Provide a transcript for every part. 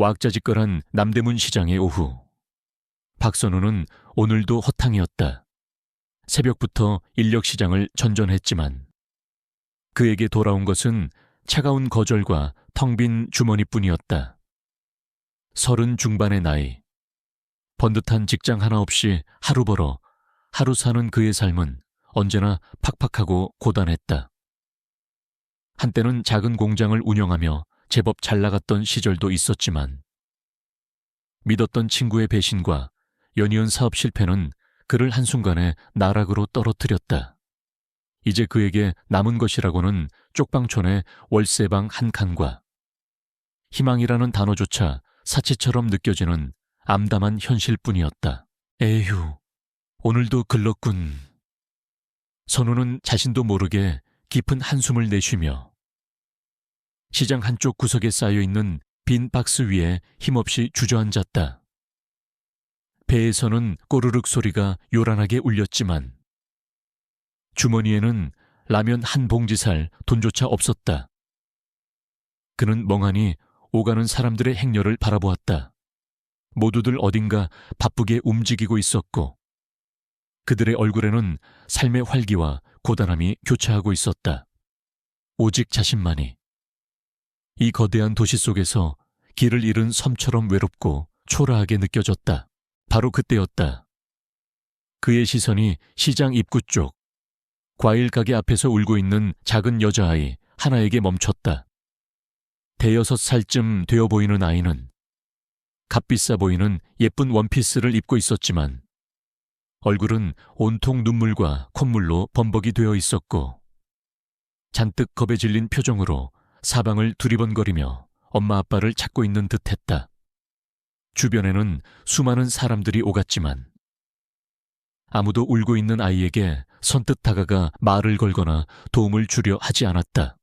왁자지껄한 남대문 시장의 오후. 박선우는 오늘도 허탕이었다. 새벽부터 인력시장을 전전했지만 그에게 돌아온 것은 차가운 거절과 텅 빈 주머니뿐이었다. 30 중반의 나이, 번듯한 직장 하나 없이 하루 벌어 하루 사는 그의 삶은 언제나 팍팍하고 고단했다. 한때는 작은 공장을 운영하며 제법 잘 나갔던 시절도 있었지만 믿었던 친구의 배신과 연이은 사업 실패는 그를 한순간에 나락으로 떨어뜨렸다. 이제 그에게 남은 것이라고는 쪽방촌의 월세방 한 칸과 희망이라는 단어조차 사치처럼 느껴지는 암담한 현실뿐이었다. 에휴, 오늘도 글렀군. 선우는 자신도 모르게 깊은 한숨을 내쉬며 시장 한쪽 구석에 쌓여있는 빈 박스 위에 힘없이 주저앉았다. 배에서는 꼬르륵 소리가 요란하게 울렸지만 주머니에는 라면 한 봉지 살 돈조차 없었다. 그는 멍하니 오가는 사람들의 행렬을 바라보았다. 모두들 어딘가 바쁘게 움직이고 있었고 그들의 얼굴에는 삶의 활기와 고단함이 교차하고 있었다. 오직 자신만이 이 거대한 도시 속에서 길을 잃은 섬처럼 외롭고 초라하게 느껴졌다. 바로 그때였다. 그의 시선이 시장 입구 쪽 과일 가게 앞에서 울고 있는 작은 여자아이 하나에게 멈췄다. 5살쯤 되어 보이는 아이는 값비싸 보이는 예쁜 원피스를 입고 있었지만 얼굴은 온통 눈물과 콧물로 범벅이 되어 있었고 잔뜩 겁에 질린 표정으로 사방을 두리번거리며 엄마 아빠를 찾고 있는 듯했다. 주변에는 수많은 사람들이 오갔지만 아무도 울고 있는 아이에게 선뜻 다가가 말을 걸거나 도움을 주려 하지 않았다.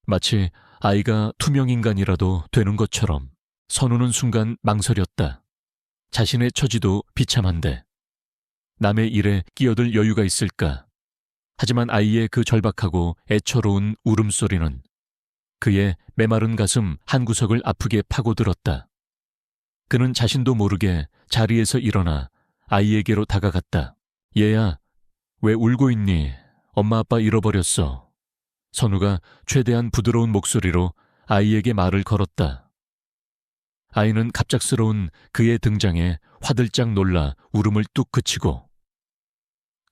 마치 아이가 투명인간이라도 되는 것처럼 선우는 순간 망설였다. 자신의 처지도 비참한데 남의 일에 끼어들 여유가 있을까? 하지만 아이의 그 절박하고 애처로운 울음소리는 그의 메마른 가슴 한 구석을 아프게 파고들었다. 그는 자신도 모르게 자리에서 일어나 아이에게로 다가갔다. 얘야, 왜 울고 있니? 엄마 아빠 잃어버렸어. 선우가 최대한 부드러운 목소리로 아이에게 말을 걸었다. 아이는 갑작스러운 그의 등장에 화들짝 놀라 울음을 뚝 그치고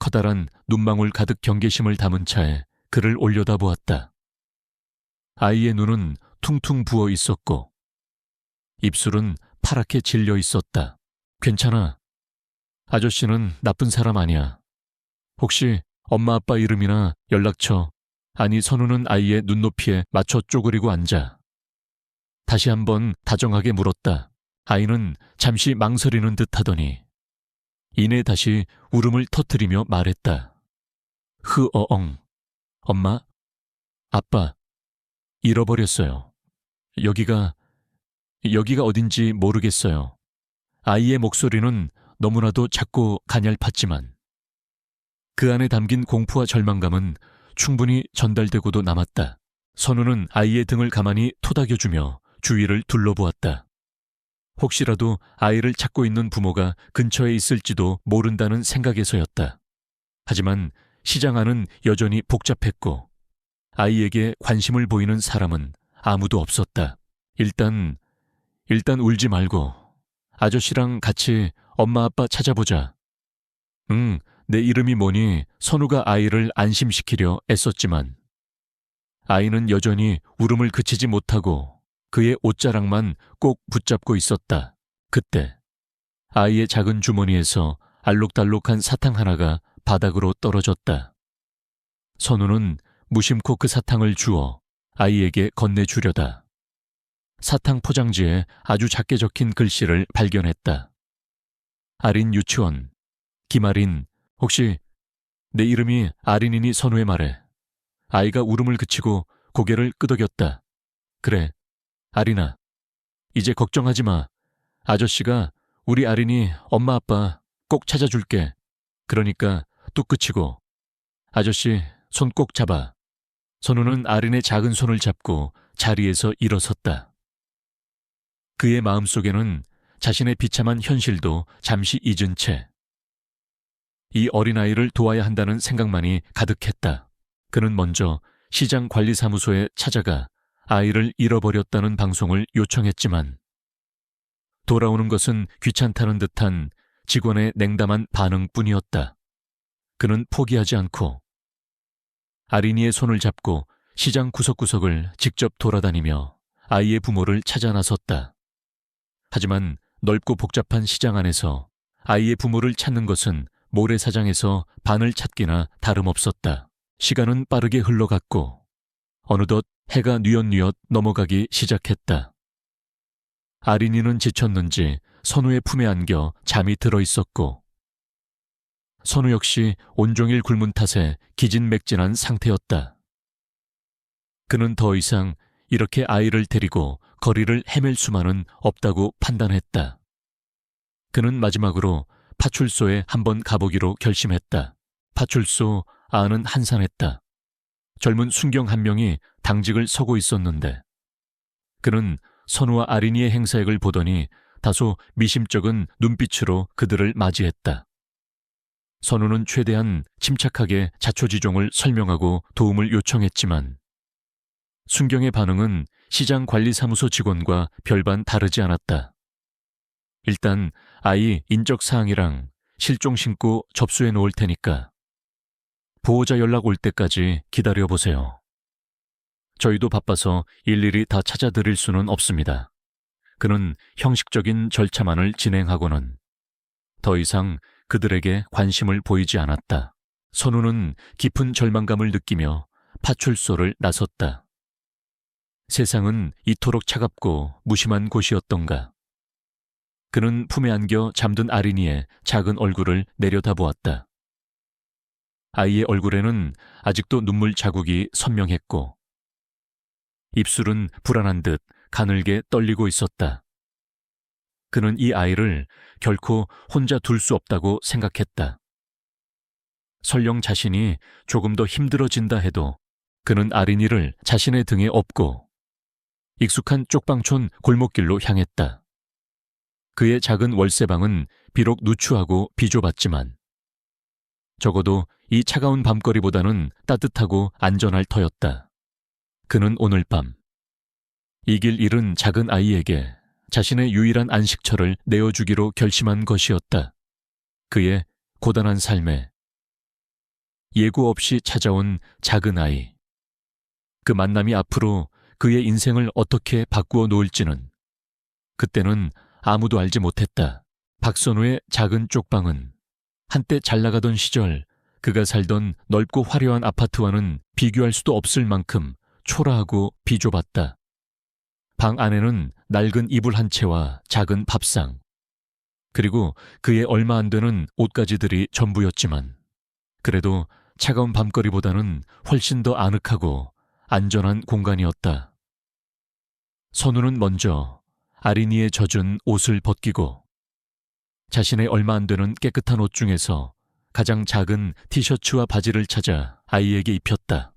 커다란 눈망울 가득 경계심을 담은 차에 그를 올려다보았다. 아이의 눈은 퉁퉁 부어 있었고 입술은 파랗게 질려 있었다. 괜찮아. 아저씨는 나쁜 사람 아니야. 혹시 엄마 아빠 이름이나 연락처, 아니 선우는 아이의 눈높이에 맞춰 쪼그리고 앉아. 다시 한번 다정하게 물었다. 아이는 잠시 망설이는 듯하더니 이내 다시 울음을 터뜨리며 말했다. 흐어엉. 엄마? 아빠. 잃어버렸어요. 여기가 어딘지 모르겠어요. 아이의 목소리는 너무나도 작고 가냘팠지만 그 안에 담긴 공포와 절망감은 충분히 전달되고도 남았다. 선우는 아이의 등을 가만히 토닥여주며 주위를 둘러보았다. 혹시라도 아이를 찾고 있는 부모가 근처에 있을지도 모른다는 생각에서였다. 하지만 시장 안은 여전히 복잡했고 아이에게 관심을 보이는 사람은 아무도 없었다. 일단 울지 말고 아저씨랑 같이 엄마 아빠 찾아보자. 응, 내 이름이 뭐니? 선우가 아이를 안심시키려 애썼지만 아이는 여전히 울음을 그치지 못하고 그의 옷자락만 꼭 붙잡고 있었다. 그때 아이의 작은 주머니에서 알록달록한 사탕 하나가 바닥으로 떨어졌다. 선우는 무심코 그 사탕을 주워 아이에게 건네주려다 사탕 포장지에 아주 작게 적힌 글씨를 발견했다. 아린 유치원, 김아린, 혹시 내 이름이 아린이니 선우의 말에 아이가 울음을 그치고 고개를 끄덕였다. 그래, 아린아, 이제 걱정하지 마. 아저씨가 우리 아린이 엄마 아빠 꼭 찾아줄게. 그러니까 뚝 그치고 아저씨 손 꼭 잡아. 선우는 아린의 작은 손을 잡고 자리에서 일어섰다. 그의 마음속에는 자신의 비참한 현실도 잠시 잊은 채 이 어린아이를 도와야 한다는 생각만이 가득했다. 그는 먼저 시장 관리사무소에 찾아가 아이를 잃어버렸다는 방송을 요청했지만 돌아오는 것은 귀찮다는 듯한 직원의 냉담한 반응뿐이었다. 그는 포기하지 않고 아린이의 손을 잡고 시장 구석구석을 직접 돌아다니며 아이의 부모를 찾아 나섰다. 하지만 넓고 복잡한 시장 안에서 아이의 부모를 찾는 것은 모래사장에서 바늘 찾기나 다름없었다. 시간은 빠르게 흘러갔고 어느덧 해가 뉘엿뉘엿 넘어가기 시작했다. 아린이는 지쳤는지 선우의 품에 안겨 잠이 들어 있었고 선우 역시 온종일 굶은 탓에 기진맥진한 상태였다. 그는 더 이상 이렇게 아이를 데리고 거리를 헤맬 수만은 없다고 판단했다. 그는 마지막으로 파출소에 한번 가보기로 결심했다. 파출소 안은 한산했다. 젊은 순경 한 명이 당직을 서고 있었는데 그는 선우와 아린이의 행사액을 보더니 다소 미심쩍은 눈빛으로 그들을 맞이했다. 선우는 최대한 침착하게 자초지종을 설명하고 도움을 요청했지만 순경의 반응은 시장 관리사무소 직원과 별반 다르지 않았다. 일단 아이 인적사항이랑 실종 신고 접수해 놓을 테니까 보호자 연락 올 때까지 기다려보세요. 저희도 바빠서 일일이 다 찾아드릴 수는 없습니다. 그는 형식적인 절차만을 진행하고는 더 이상 그들에게 관심을 보이지 않았다. 선우는 깊은 절망감을 느끼며 파출소를 나섰다. 세상은 이토록 차갑고 무심한 곳이었던가. 그는 품에 안겨 잠든 아린이의 작은 얼굴을 내려다보았다. 아이의 얼굴에는 아직도 눈물 자국이 선명했고 입술은 불안한 듯 가늘게 떨리고 있었다. 그는 이 아이를 결코 혼자 둘 수 없다고 생각했다. 설령 자신이 조금 더 힘들어진다 해도 그는 아린이를 자신의 등에 업고 익숙한 쪽방촌 골목길로 향했다. 그의 작은 월세방은 비록 누추하고 비좁았지만 적어도 이 차가운 밤거리보다는 따뜻하고 안전할 터였다. 그는 오늘 밤 이 길 잃은 작은 아이에게 자신의 유일한 안식처를 내어주기로 결심한 것이었다. 그의 고단한 삶에 예고 없이 찾아온 작은 아이. 그 만남이 앞으로 그의 인생을 어떻게 바꾸어 놓을지는 그때는 아무도 알지 못했다. 박선우의 작은 쪽방은 한때 잘 나가던 시절 그가 살던 넓고 화려한 아파트와는 비교할 수도 없을 만큼 초라하고 비좁았다. 방 안에는 낡은 이불 한 채와 작은 밥상, 그리고 그의 얼마 안 되는 옷가지들이 전부였지만 그래도 차가운 밤거리보다는 훨씬 더 아늑하고 안전한 공간이었다. 선우는 먼저 아린이의 젖은 옷을 벗기고 자신의 얼마 안 되는 깨끗한 옷 중에서 가장 작은 티셔츠와 바지를 찾아 아이에게 입혔다.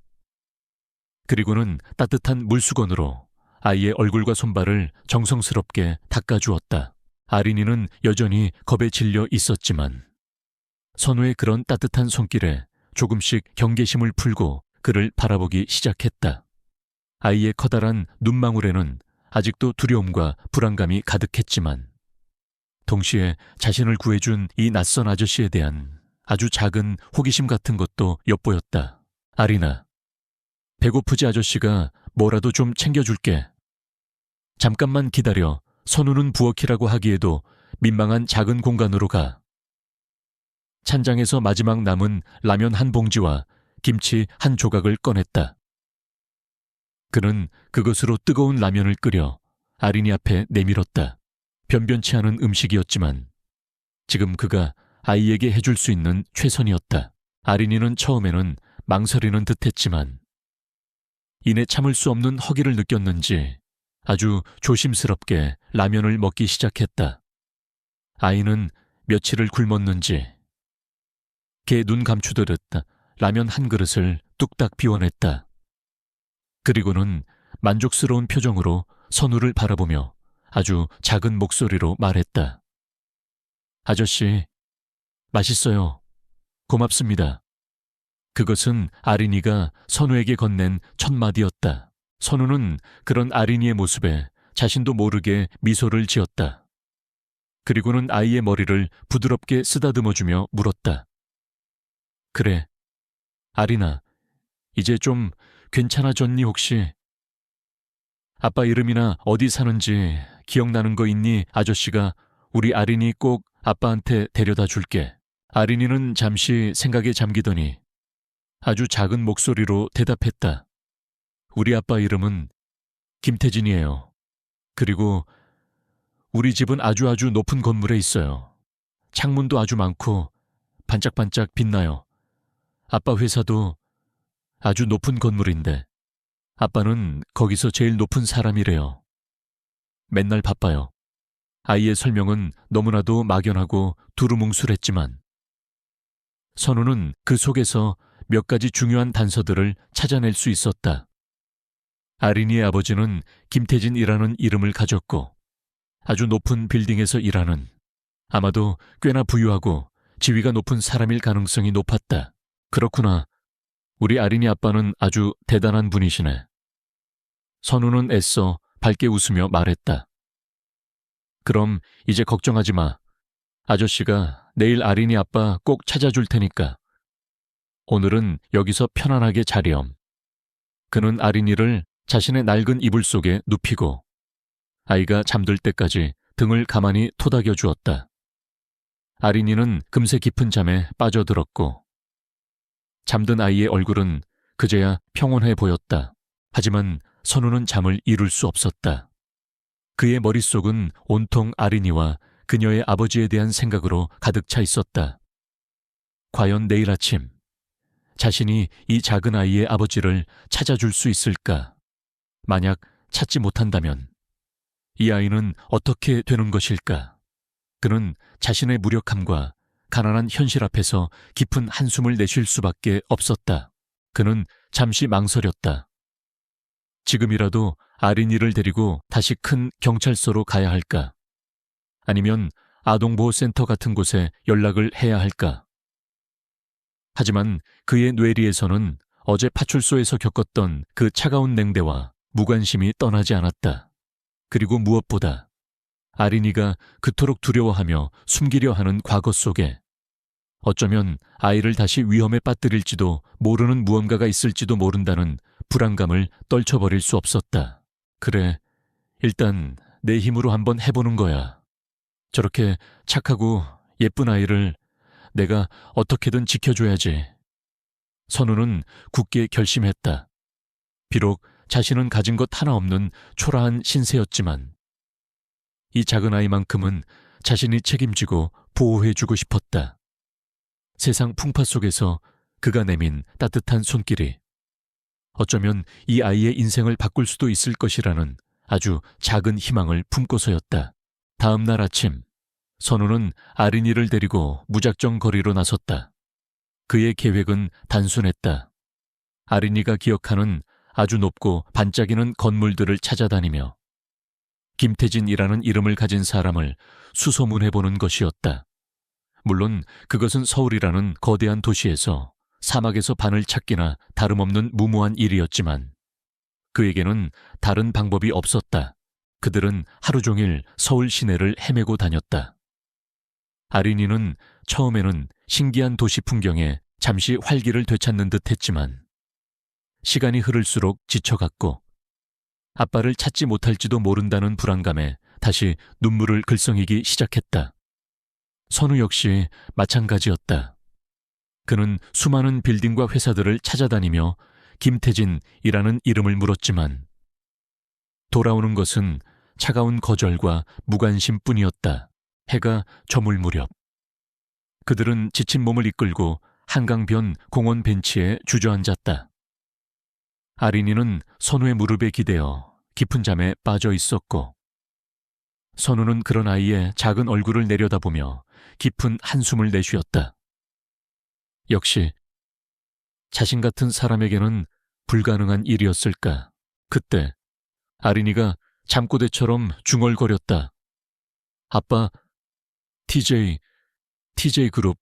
그리고는 따뜻한 물수건으로 아이의 얼굴과 손발을 정성스럽게 닦아주었다. 아린이는 여전히 겁에 질려 있었지만 선우의 그런 따뜻한 손길에 조금씩 경계심을 풀고 그를 바라보기 시작했다. 아이의 커다란 눈망울에는 아직도 두려움과 불안감이 가득했지만 동시에 자신을 구해준 이 낯선 아저씨에 대한 아주 작은 호기심 같은 것도 엿보였다. 아린아, 배고프지 아저씨가 뭐라도 좀 챙겨줄게. 잠깐만 기다려. 선우는 부엌이라고 하기에도 민망한 작은 공간으로 가. 찬장에서 마지막 남은 라면 한 봉지와 김치 한 조각을 꺼냈다. 그는 그것으로 뜨거운 라면을 끓여 아린이 앞에 내밀었다. 변변치 않은 음식이었지만 지금 그가 아이에게 해줄 수 있는 최선이었다. 아린이는 처음에는 망설이는 듯했지만 이내 참을 수 없는 허기를 느꼈는지 아주 조심스럽게 라면을 먹기 시작했다. 아이는 며칠을 굶었는지 개 눈 감추듯 라면 한 그릇을 뚝딱 비워냈다. 그리고는 만족스러운 표정으로 선우를 바라보며 아주 작은 목소리로 말했다. 아저씨, 맛있어요. 고맙습니다. 그것은 아린이가 선우에게 건넨 첫 마디였다. 선우는 그런 아린이의 모습에 자신도 모르게 미소를 지었다. 그리고는 아이의 머리를 부드럽게 쓰다듬어주며 물었다. 그래, 아린아, 이제 좀 괜찮아졌니 혹시? 아빠 이름이나 어디 사는지 기억나는 거 있니? 아저씨가 우리 아린이 꼭 아빠한테 데려다 줄게. 아린이는 잠시 생각에 잠기더니 아주 작은 목소리로 대답했다. 우리 아빠 이름은 김태진이에요. 그리고 우리 집은 아주 높은 건물에 있어요. 창문도 아주 많고 반짝반짝 빛나요. 아빠 회사도 아주 높은 건물인데 아빠는 거기서 제일 높은 사람이래요. 맨날 바빠요. 아이의 설명은 너무나도 막연하고 두루뭉술했지만 선우는 그 속에서 몇 가지 중요한 단서들을 찾아낼 수 있었다. 아린이의 아버지는 김태진이라는 이름을 가졌고 아주 높은 빌딩에서 일하는 아마도 꽤나 부유하고 지위가 높은 사람일 가능성이 높았다. 그렇구나. 우리 아린이 아빠는 아주 대단한 분이시네. 선우는 애써 밝게 웃으며 말했다. 그럼 이제 걱정하지 마. 아저씨가 내일 아린이 아빠 꼭 찾아줄 테니까. 오늘은 여기서 편안하게 자렴. 그는 아린이를 자신의 낡은 이불 속에 눕히고 아이가 잠들 때까지 등을 가만히 토닥여 주었다. 아린이는 금세 깊은 잠에 빠져들었고 잠든 아이의 얼굴은 그제야 평온해 보였다. 하지만 선우는 잠을 이룰 수 없었다. 그의 머릿속은 온통 아린이와 그녀의 아버지에 대한 생각으로 가득 차 있었다. 과연 내일 아침 자신이 이 작은 아이의 아버지를 찾아줄 수 있을까? 만약 찾지 못한다면 이 아이는 어떻게 되는 것일까? 그는 자신의 무력함과 가난한 현실 앞에서 깊은 한숨을 내쉴 수밖에 없었다. 그는 잠시 망설였다. 지금이라도 아린이를 데리고 다시 큰 경찰서로 가야 할까? 아니면 아동보호센터 같은 곳에 연락을 해야 할까? 하지만 그의 뇌리에서는 어제 파출소에서 겪었던 그 차가운 냉대와 무관심이 떠나지 않았다. 그리고 무엇보다 아린이가 그토록 두려워하며 숨기려 하는 과거 속에 어쩌면 아이를 다시 위험에 빠뜨릴지도 모르는 무언가가 있을지도 모른다는 불안감을 떨쳐버릴 수 없었다. 그래, 일단 내 힘으로 한번 해보는 거야. 저렇게 착하고 예쁜 아이를 내가 어떻게든 지켜줘야지. 선우는 굳게 결심했다. 비록 자신은 가진 것 하나 없는 초라한 신세였지만 이 작은 아이만큼은 자신이 책임지고 보호해주고 싶었다. 세상 풍파 속에서 그가 내민 따뜻한 손길이 어쩌면 이 아이의 인생을 바꿀 수도 있을 것이라는 아주 작은 희망을 품고서였다. 다음 날 아침 선우는 아린이를 데리고 무작정 거리로 나섰다. 그의 계획은 단순했다. 아린이가 기억하는 아주 높고 반짝이는 건물들을 찾아다니며 김태진이라는 이름을 가진 사람을 수소문해보는 것이었다. 물론 그것은 서울이라는 거대한 도시에서 사막에서 바늘 찾기나 다름없는 무모한 일이었지만 그에게는 다른 방법이 없었다. 그들은 하루 종일 서울 시내를 헤매고 다녔다. 아린이는 처음에는 신기한 도시 풍경에 잠시 활기를 되찾는 듯 했지만 시간이 흐를수록 지쳐갔고 아빠를 찾지 못할지도 모른다는 불안감에 다시 눈물을 글썽이기 시작했다. 선우 역시 마찬가지였다. 그는 수많은 빌딩과 회사들을 찾아다니며 김태진이라는 이름을 물었지만 돌아오는 것은 차가운 거절과 무관심뿐이었다. 해가 저물 무렵 그들은 지친 몸을 이끌고 한강변 공원 벤치에 주저앉았다. 아린이는 선우의 무릎에 기대어 깊은 잠에 빠져 있었고 선우는 그런 아이의 작은 얼굴을 내려다보며 깊은 한숨을 내쉬었다. 역시 자신 같은 사람에게는 불가능한 일이었을까. 그때 아린이가 잠꼬대처럼 중얼거렸다. 아빠, TJ그룹,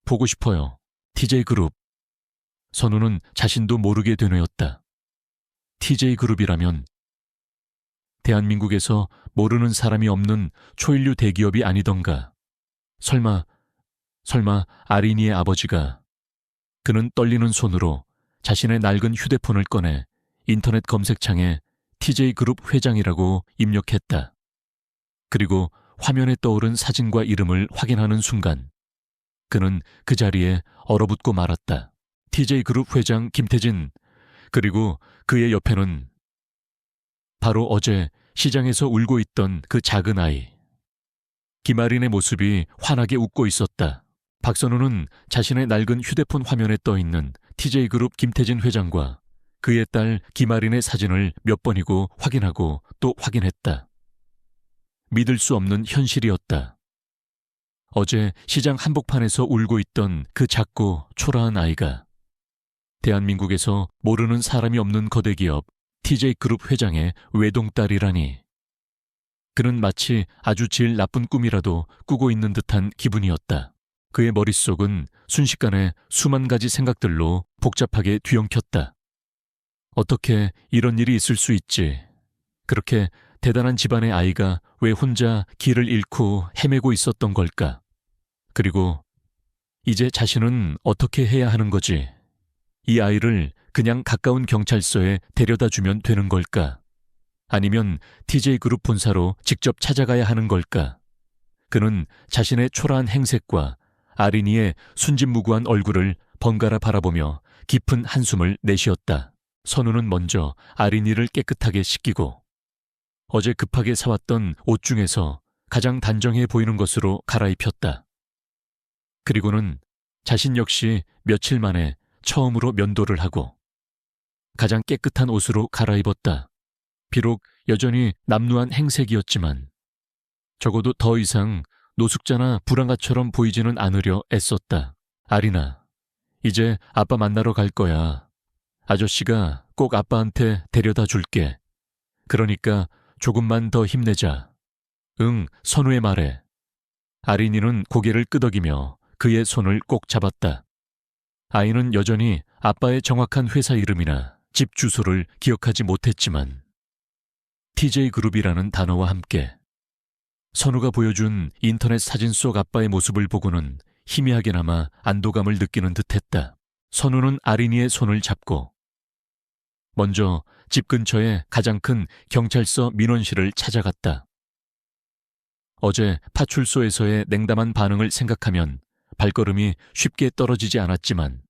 보고 싶어요. TJ그룹. 선우는 자신도 모르게 되뇌었다. TJ그룹이라면 대한민국에서 모르는 사람이 없는 초일류 대기업이 아니던가. 설마 아린이의 아버지가. 그는 떨리는 손으로 자신의 낡은 휴대폰을 꺼내 인터넷 검색창에 TJ그룹 회장이라고 입력했다. 그리고 화면에 떠오른 사진과 이름을 확인하는 순간 그는 그 자리에 얼어붙고 말았다. TJ그룹 회장 김태진, 그리고 그의 옆에는 바로 어제 시장에서 울고 있던 그 작은 아이. 김아린의 모습이 환하게 웃고 있었다. 박선우는 자신의 낡은 휴대폰 화면에 떠있는 TJ그룹 김태진 회장과 그의 딸 김아린의 사진을 몇 번이고 확인하고 또 확인했다. 믿을 수 없는 현실이었다. 어제 시장 한복판에서 울고 있던 그 작고 초라한 아이가 대한민국에서 모르는 사람이 없는 거대기업 TJ그룹 회장의 외동딸이라니. 그는 마치 아주 질 나쁜 꿈이라도 꾸고 있는 듯한 기분이었다. 그의 머릿속은 순식간에 수만 가지 생각들로 복잡하게 뒤엉켰다. 어떻게 이런 일이 있을 수 있지? 그렇게 대단한 집안의 아이가 왜 혼자 길을 잃고 헤매고 있었던 걸까? 그리고 이제 자신은 어떻게 해야 하는 거지? 이 아이를 그냥 가까운 경찰서에 데려다 주면 되는 걸까? 아니면 TJ그룹 본사로 직접 찾아가야 하는 걸까? 그는 자신의 초라한 행색과 아린이의 순진무구한 얼굴을 번갈아 바라보며 깊은 한숨을 내쉬었다. 선우는 먼저 아린이를 깨끗하게 씻기고 어제 급하게 사왔던 옷 중에서 가장 단정해 보이는 것으로 갈아입혔다. 그리고는 자신 역시 며칠 만에 처음으로 면도를 하고 가장 깨끗한 옷으로 갈아입었다. 비록 여전히 남루한 행색이었지만 적어도 더 이상 노숙자나 불황아처럼 보이지는 않으려 애썼다. 아린아, 이제 아빠 만나러 갈 거야. 아저씨가 꼭 아빠한테 데려다 줄게. 그러니까 조금만 더 힘내자. 응, 선우의 말에. 아린이는 고개를 끄덕이며 그의 손을 꼭 잡았다. 아이는 여전히 아빠의 정확한 회사 이름이나 집 주소를 기억하지 못했지만 TJ그룹이라는 단어와 함께 선우가 보여준 인터넷 사진 속 아빠의 모습을 보고는 희미하게나마 안도감을 느끼는 듯했다. 선우는 아린이의 손을 잡고 먼저 집 근처의 가장 큰 경찰서 민원실을 찾아갔다. 어제 파출소에서의 냉담한 반응을 생각하면 발걸음이 쉽게 떨어지지 않았지만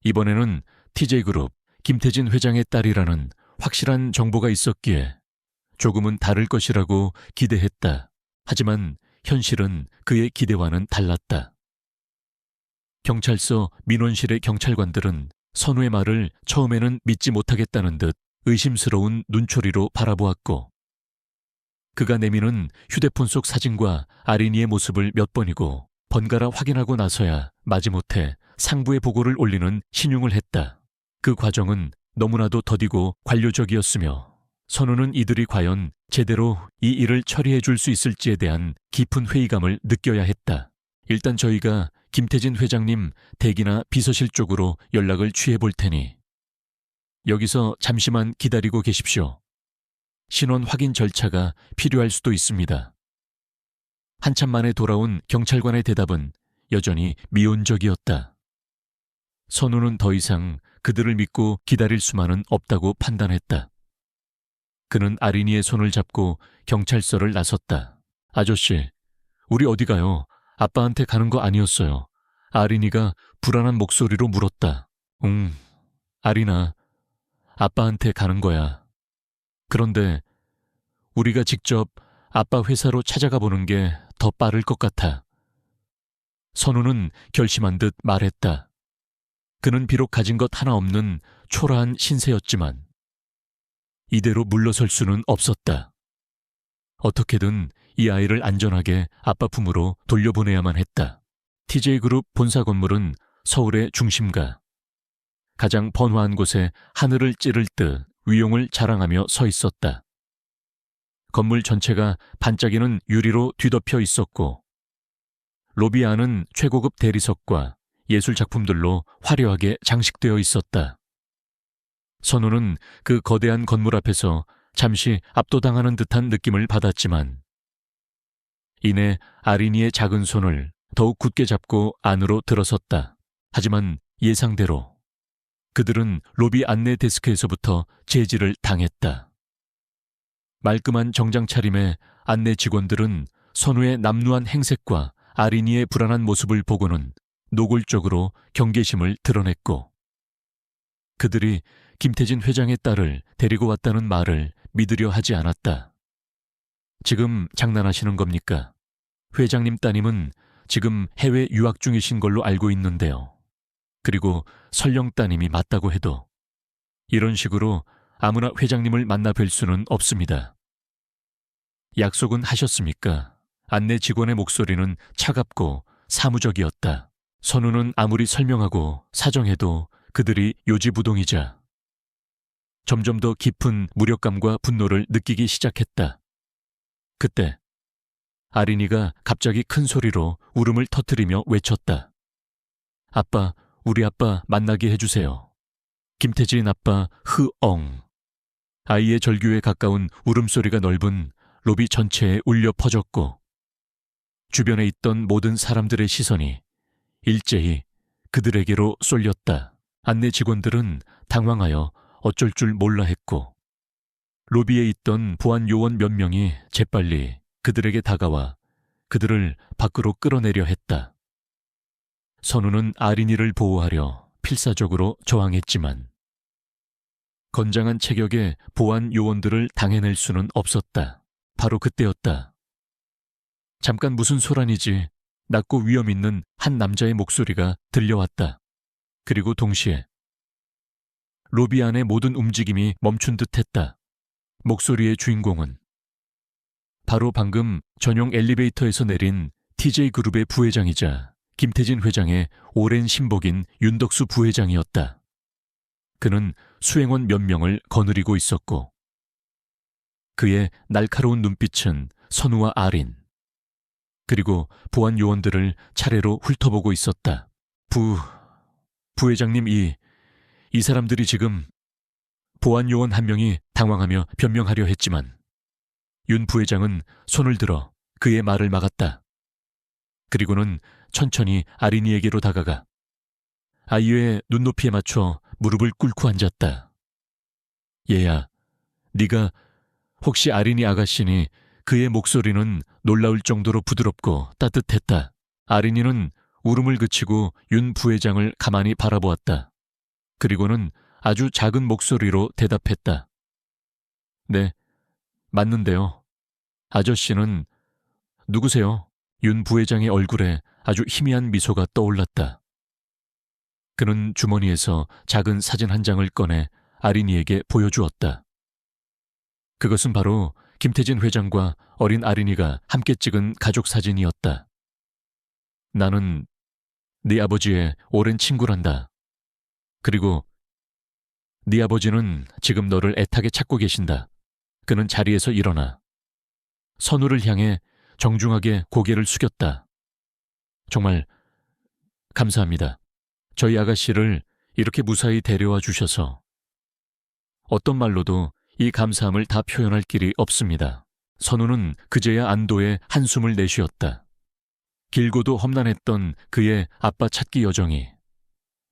이번에는 TJ그룹 김태진 회장의 딸이라는 확실한 정보가 있었기에 조금은 다를 것이라고 기대했다. 하지만 현실은 그의 기대와는 달랐다. 경찰서 민원실의 경찰관들은 선우의 말을 처음에는 믿지 못하겠다는 듯 의심스러운 눈초리로 바라보았고 그가 내미는 휴대폰 속 사진과 아린이의 모습을 몇 번이고 번갈아 확인하고 나서야 마지못해 상부의 보고를 올리는 신용을 했다. 그 과정은 너무나도 더디고 관료적이었으며 선우는 이들이 과연 제대로 이 일을 처리해 줄 수 있을지에 대한 깊은 회의감을 느껴야 했다. 일단 저희가 김태진 회장님 댁이나 비서실 쪽으로 연락을 취해 볼 테니 여기서 잠시만 기다리고 계십시오. 신원 확인 절차가 필요할 수도 있습니다. 한참 만에 돌아온 경찰관의 대답은 여전히 미온적이었다. 선우는 더 이상 그들을 믿고 기다릴 수만은 없다고 판단했다. 그는 아린이의 손을 잡고 경찰서를 나섰다. 아저씨, 우리 어디 가요? 아빠한테 가는 거 아니었어요. 아린이가 불안한 목소리로 물었다. 아린아, 아빠한테 가는 거야. 그런데 우리가 직접 아빠 회사로 찾아가 보는 게 더 빠를 것 같아. 선우는 결심한 듯 말했다. 그는 비록 가진 것 하나 없는 초라한 신세였지만 이대로 물러설 수는 없었다. 어떻게든 이 아이를 안전하게 아빠 품으로 돌려보내야만 했다. TJ그룹 본사 건물은 서울의 중심가. 가장 번화한 곳에 하늘을 찌를 듯 위용을 자랑하며 서 있었다. 건물 전체가 반짝이는 유리로 뒤덮여 있었고 로비 안은 최고급 대리석과 예술 작품들로 화려하게 장식되어 있었다. 선우는 그 거대한 건물 앞에서 잠시 압도당하는 듯한 느낌을 받았지만 이내 아린이의 작은 손을 더욱 굳게 잡고 안으로 들어섰다. 하지만 예상대로 그들은 로비 안내 데스크에서부터 제지를 당했다. 말끔한 정장 차림의 안내 직원들은 선우의 남루한 행색과 아린이의 불안한 모습을 보고는 노골적으로 경계심을 드러냈고 그들이 김태진 회장의 딸을 데리고 왔다는 말을 믿으려 하지 않았다. 지금 장난하시는 겁니까? 회장님 따님은 지금 해외 유학 중이신 걸로 알고 있는데요. 그리고 설령 따님이 맞다고 해도 이런 식으로 아무나 회장님을 만나 뵐 수는 없습니다. 약속은 하셨습니까? 안내 직원의 목소리는 차갑고 사무적이었다. 선우는 아무리 설명하고 사정해도 그들이 요지부동이자 점점 더 깊은 무력감과 분노를 느끼기 시작했다. 그때 아린이가 갑자기 큰 소리로 울음을 터뜨리며 외쳤다. 아빠, 우리 아빠 만나게 해주세요. 김태진 아빠 흐엉. 아이의 절규에 가까운 울음소리가 넓은 로비 전체에 울려 퍼졌고 주변에 있던 모든 사람들의 시선이 일제히 그들에게로 쏠렸다. 안내 직원들은 당황하여 어쩔 줄 몰라 했고 로비에 있던 보안 요원 몇 명이 재빨리 그들에게 다가와 그들을 밖으로 끌어내려 했다. 선우는 아린이를 보호하려 필사적으로 저항했지만 건장한 체격의 보안 요원들을 당해낼 수는 없었다. 바로 그때였다. 잠깐 무슨 소란이지 낮고 위험 있는 한 남자의 목소리가 들려왔다. 그리고 동시에 로비 안의 모든 움직임이 멈춘 듯했다. 목소리의 주인공은 바로 방금 전용 엘리베이터에서 내린 TJ그룹의 부회장이자 김태진 회장의 오랜 신복인 윤덕수 부회장이었다. 그는 수행원 몇 명을 거느리고 있었고 그의 날카로운 눈빛은 선우와 아린 그리고 보안 요원들을 차례로 훑어보고 있었다. 부회장님 이 사람들이 지금 보안 요원 한 명이 당황하며 변명하려 했지만 윤 부회장은 손을 들어 그의 말을 막았다. 그리고는 천천히 아린이에게로 다가가 아이의 눈높이에 맞춰 무릎을 꿇고 앉았다. 얘야, 네가 혹시 아린이 아가씨니 그의 목소리는 놀라울 정도로 부드럽고 따뜻했다. 아린이는 울음을 그치고 윤 부회장을 가만히 바라보았다. 그리고는 아주 작은 목소리로 대답했다. 네, 맞는데요. 아저씨는 누구세요? 윤 부회장의 얼굴에 아주 희미한 미소가 떠올랐다. 그는 주머니에서 작은 사진 한 장을 꺼내 아린이에게 보여주었다. 그것은 바로 김태진 회장과 어린 아린이가 함께 찍은 가족 사진이었다. 나는 네 아버지의 오랜 친구란다. 그리고 네 아버지는 지금 너를 애타게 찾고 계신다. 그는 자리에서 일어나 선우를 향해 정중하게 고개를 숙였다. 정말 감사합니다. 저희 아가씨를 이렇게 무사히 데려와 주셔서 어떤 말로도 이 감사함을 다 표현할 길이 없습니다. 선우는 그제야 안도의 한숨을 내쉬었다. 길고도 험난했던 그의 아빠 찾기 여정이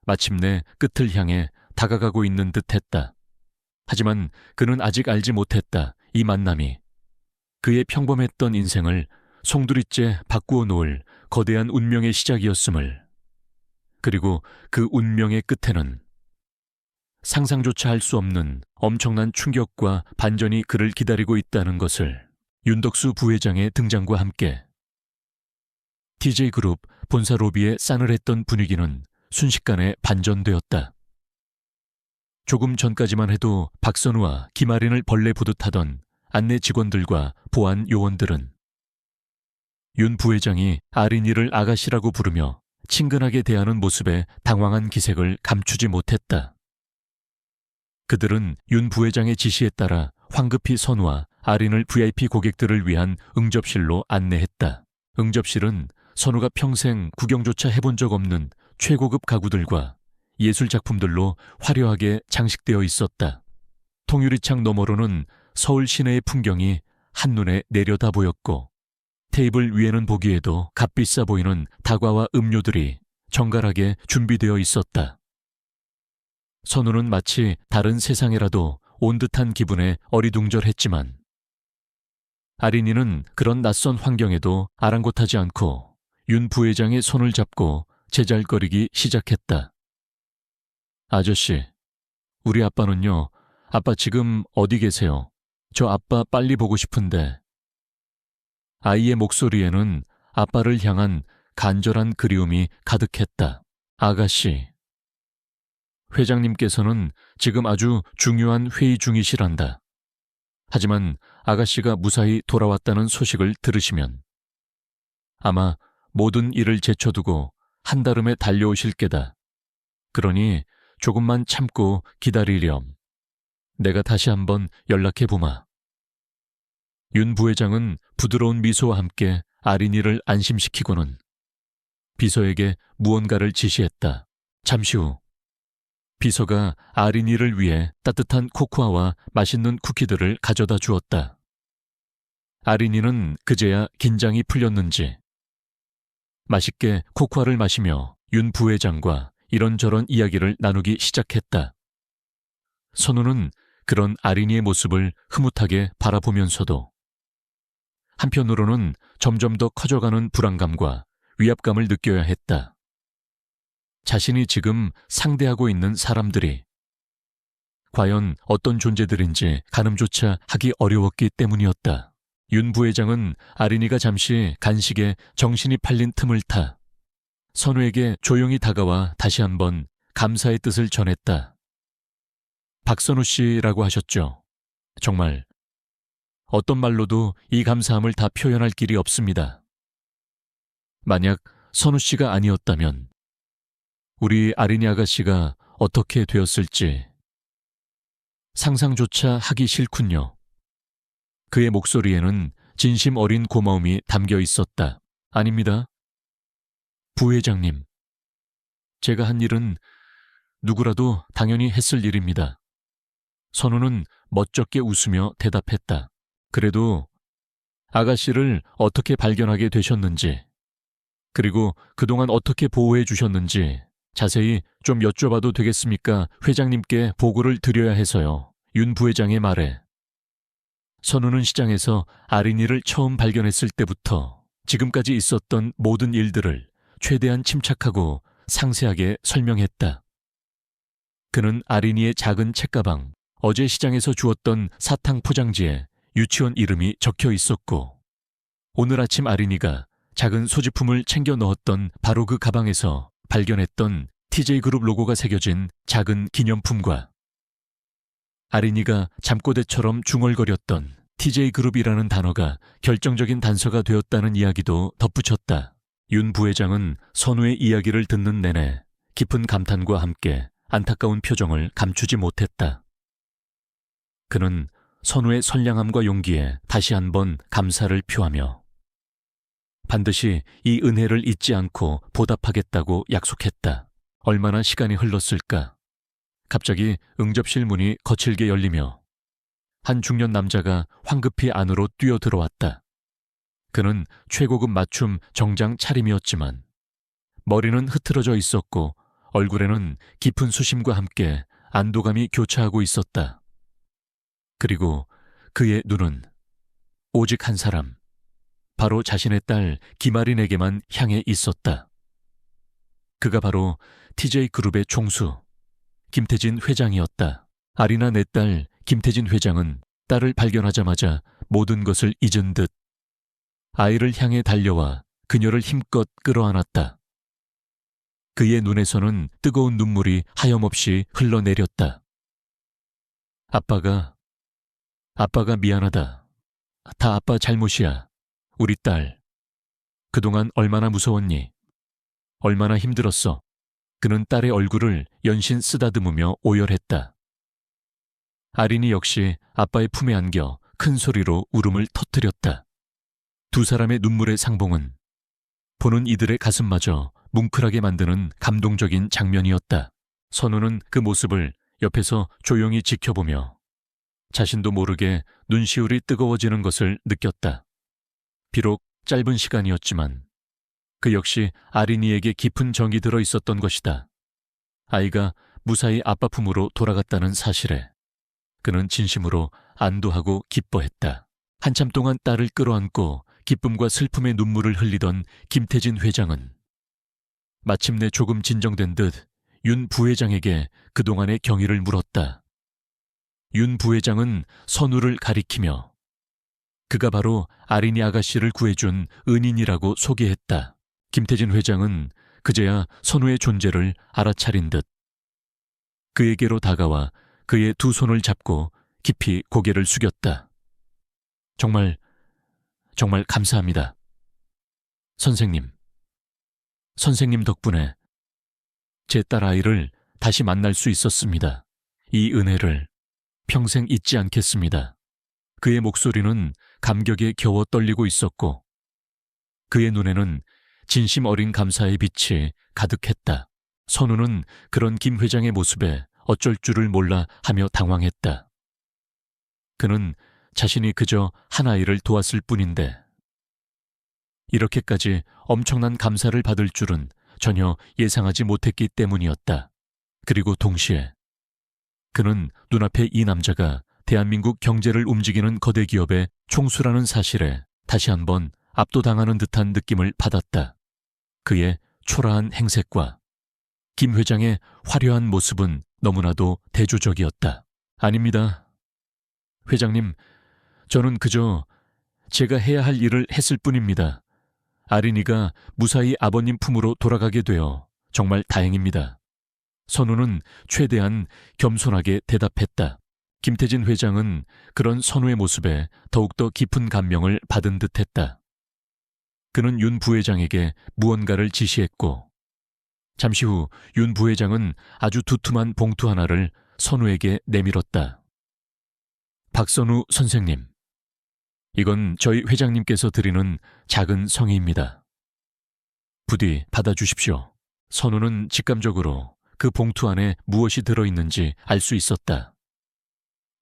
마침내 끝을 향해 다가가고 있는 듯했다. 하지만 그는 아직 알지 못했다. 이 만남이 그의 평범했던 인생을 송두리째 바꾸어 놓을 거대한 운명의 시작이었음을, 그리고 그 운명의 끝에는 상상조차 할 수 없는 엄청난 충격과 반전이 그를 기다리고 있다는 것을. 윤덕수 부회장의 등장과 함께 TJ그룹 본사 로비의 싸늘했던 분위기는 순식간에 반전되었다. 조금 전까지만 해도 박선우와 김아린을 벌레 보듯 하던 안내 직원들과 보안 요원들은 윤 부회장이 아린이를 아가씨라고 부르며 친근하게 대하는 모습에 당황한 기색을 감추지 못했다. 그들은 윤 부회장의 지시에 따라 황급히 선우와 아린을 VIP 고객들을 위한 응접실로 안내했다. 응접실은 선우가 평생 구경조차 해본 적 없는 최고급 가구들과 예술 작품들로 화려하게 장식되어 있었다. 통유리창 너머로는 서울 시내의 풍경이 한눈에 내려다 보였고, 테이블 위에는 보기에도 값비싸 보이는 다과와 음료들이 정갈하게 준비되어 있었다. 선우는 마치 다른 세상에라도 온 듯한 기분에 어리둥절했지만, 아린이는 그런 낯선 환경에도 아랑곳하지 않고 윤 부회장의 손을 잡고 제잘거리기 시작했다. 아저씨, 우리 아빠는요, 아빠 지금 어디 계세요? 저 아빠 빨리 보고 싶은데. 아이의 목소리에는 아빠를 향한 간절한 그리움이 가득했다. 아가씨, 회장님께서는 지금 아주 중요한 회의 중이시란다. 하지만 아가씨가 무사히 돌아왔다는 소식을 들으시면 아마 모든 일을 제쳐두고 한달음에 달려오실 게다. 그러니 조금만 참고 기다리렴. 내가 다시 한번 연락해 보마. 윤 부회장은 부드러운 미소와 함께 아린이를 안심시키고는 비서에게 무언가를 지시했다. 잠시 후 비서가 아린이를 위해 따뜻한 코코아와 맛있는 쿠키들을 가져다 주었다. 아린이는 그제야 긴장이 풀렸는지 맛있게 코코아를 마시며 윤 부회장과 이런저런 이야기를 나누기 시작했다. 선우는 그런 아린이의 모습을 흐뭇하게 바라보면서도 한편으로는 점점 더 커져가는 불안감과 위압감을 느껴야 했다. 자신이 지금 상대하고 있는 사람들이 과연 어떤 존재들인지 가늠조차 하기 어려웠기 때문이었다. 윤 부회장은 아린이가 잠시 간식에 정신이 팔린 틈을 타 선우에게 조용히 다가와 다시 한번 감사의 뜻을 전했다. 박선우 씨라고 하셨죠. 정말 어떤 말로도 이 감사함을 다 표현할 길이 없습니다. 만약 선우 씨가 아니었다면 우리 아린이 아가씨가 어떻게 되었을지 상상조차 하기 싫군요. 그의 목소리에는 진심 어린 고마움이 담겨 있었다. 아닙니다. 부회장님, 제가 한 일은 누구라도 당연히 했을 일입니다. 선우는 멋쩍게 웃으며 대답했다. 그래도 아가씨를 어떻게 발견하게 되셨는지, 그리고 그동안 어떻게 보호해 주셨는지 자세히 좀 여쭤봐도 되겠습니까? 회장님께 보고를 드려야 해서요. 윤 부회장의 말에 선우는 시장에서 아린이를 처음 발견했을 때부터 지금까지 있었던 모든 일들을 최대한 침착하고 상세하게 설명했다. 그는 아린이의 작은 책가방, 어제 시장에서 주었던 사탕 포장지에 유치원 이름이 적혀 있었고, 오늘 아침 아린이가 작은 소지품을 챙겨 넣었던 바로 그 가방에서 발견했던 TJ그룹 로고가 새겨진 작은 기념품과 아린이가 잠꼬대처럼 중얼거렸던 TJ그룹이라는 단어가 결정적인 단서가 되었다는 이야기도 덧붙였다. 윤 부회장은 선우의 이야기를 듣는 내내 깊은 감탄과 함께 안타까운 표정을 감추지 못했다. 그는 선우의 선량함과 용기에 다시 한번 감사를 표하며 반드시 이 은혜를 잊지 않고 보답하겠다고 약속했다. 얼마나 시간이 흘렀을까? 갑자기 응접실 문이 거칠게 열리며 한 중년 남자가 황급히 안으로 뛰어들어왔다. 그는 최고급 맞춤 정장 차림이었지만 머리는 흐트러져 있었고 얼굴에는 깊은 수심과 함께 안도감이 교차하고 있었다. 그리고 그의 눈은 오직 한 사람, 바로 자신의 딸 김아린에게만 향해 있었다. 그가 바로 TJ그룹의 총수, 김태진 회장이었다. 아리나 내 딸 김태진 회장은 딸을 발견하자마자 모든 것을 잊은 듯 아이를 향해 달려와 그녀를 힘껏 끌어안았다. 그의 눈에서는 뜨거운 눈물이 하염없이 흘러내렸다. 아빠가 미안하다. 다 아빠 잘못이야. 우리 딸. 그동안 얼마나 무서웠니? 얼마나 힘들었어. 그는 딸의 얼굴을 연신 쓰다듬으며 오열했다. 아린이 역시 아빠의 품에 안겨 큰 소리로 울음을 터뜨렸다. 두 사람의 눈물의 상봉은 보는 이들의 가슴마저 뭉클하게 만드는 감동적인 장면이었다. 선우는 그 모습을 옆에서 조용히 지켜보며 자신도 모르게 눈시울이 뜨거워지는 것을 느꼈다. 비록 짧은 시간이었지만 그 역시 아린이에게 깊은 정이 들어 있었던 것이다. 아이가 무사히 아빠 품으로 돌아갔다는 사실에 그는 진심으로 안도하고 기뻐했다. 한참 동안 딸을 끌어안고 기쁨과 슬픔의 눈물을 흘리던 김태진 회장은 마침내 조금 진정된 듯 윤 부회장에게 그동안의 경위를 물었다. 윤 부회장은 선우를 가리키며 그가 바로 아린이 아가씨를 구해준 은인이라고 소개했다. 김태진 회장은 그제야 선우의 존재를 알아차린 듯 그에게로 다가와 그의 두 손을 잡고 깊이 고개를 숙였다. 정말 감사합니다. 선생님 덕분에 제 딸 아이를 다시 만날 수 있었습니다. 이 은혜를 평생 잊지 않겠습니다. 그의 목소리는 감격에 겨워 떨리고 있었고 그의 눈에는 진심 어린 감사의 빛이 가득했다. 선우는 그런 김 회장의 모습에 어쩔 줄을 몰라 하며 당황했다. 그는 자신이 그저 한 아이를 도왔을 뿐인데 이렇게까지 엄청난 감사를 받을 줄은 전혀 예상하지 못했기 때문이었다. 그리고 동시에 그는 눈앞에 이 남자가 대한민국 경제를 움직이는 거대 기업의 총수라는 사실에 다시 한번 압도당하는 듯한 느낌을 받았다. 그의 초라한 행색과 김 회장의 화려한 모습은 너무나도 대조적이었다. 아닙니다. 회장님, 저는 그저 제가 해야 할 일을 했을 뿐입니다. 아린이가 무사히 아버님 품으로 돌아가게 되어 정말 다행입니다. 선우는 최대한 겸손하게 대답했다. 김태진 회장은 그런 선우의 모습에 더욱더 깊은 감명을 받은 듯했다. 그는 윤 부회장에게 무언가를 지시했고 잠시 후 윤 부회장은 아주 두툼한 봉투 하나를 선우에게 내밀었다. 박선우 선생님, 이건 저희 회장님께서 드리는 작은 성의입니다. 부디 받아주십시오. 선우는 직감적으로 그 봉투 안에 무엇이 들어있는지 알 수 있었다.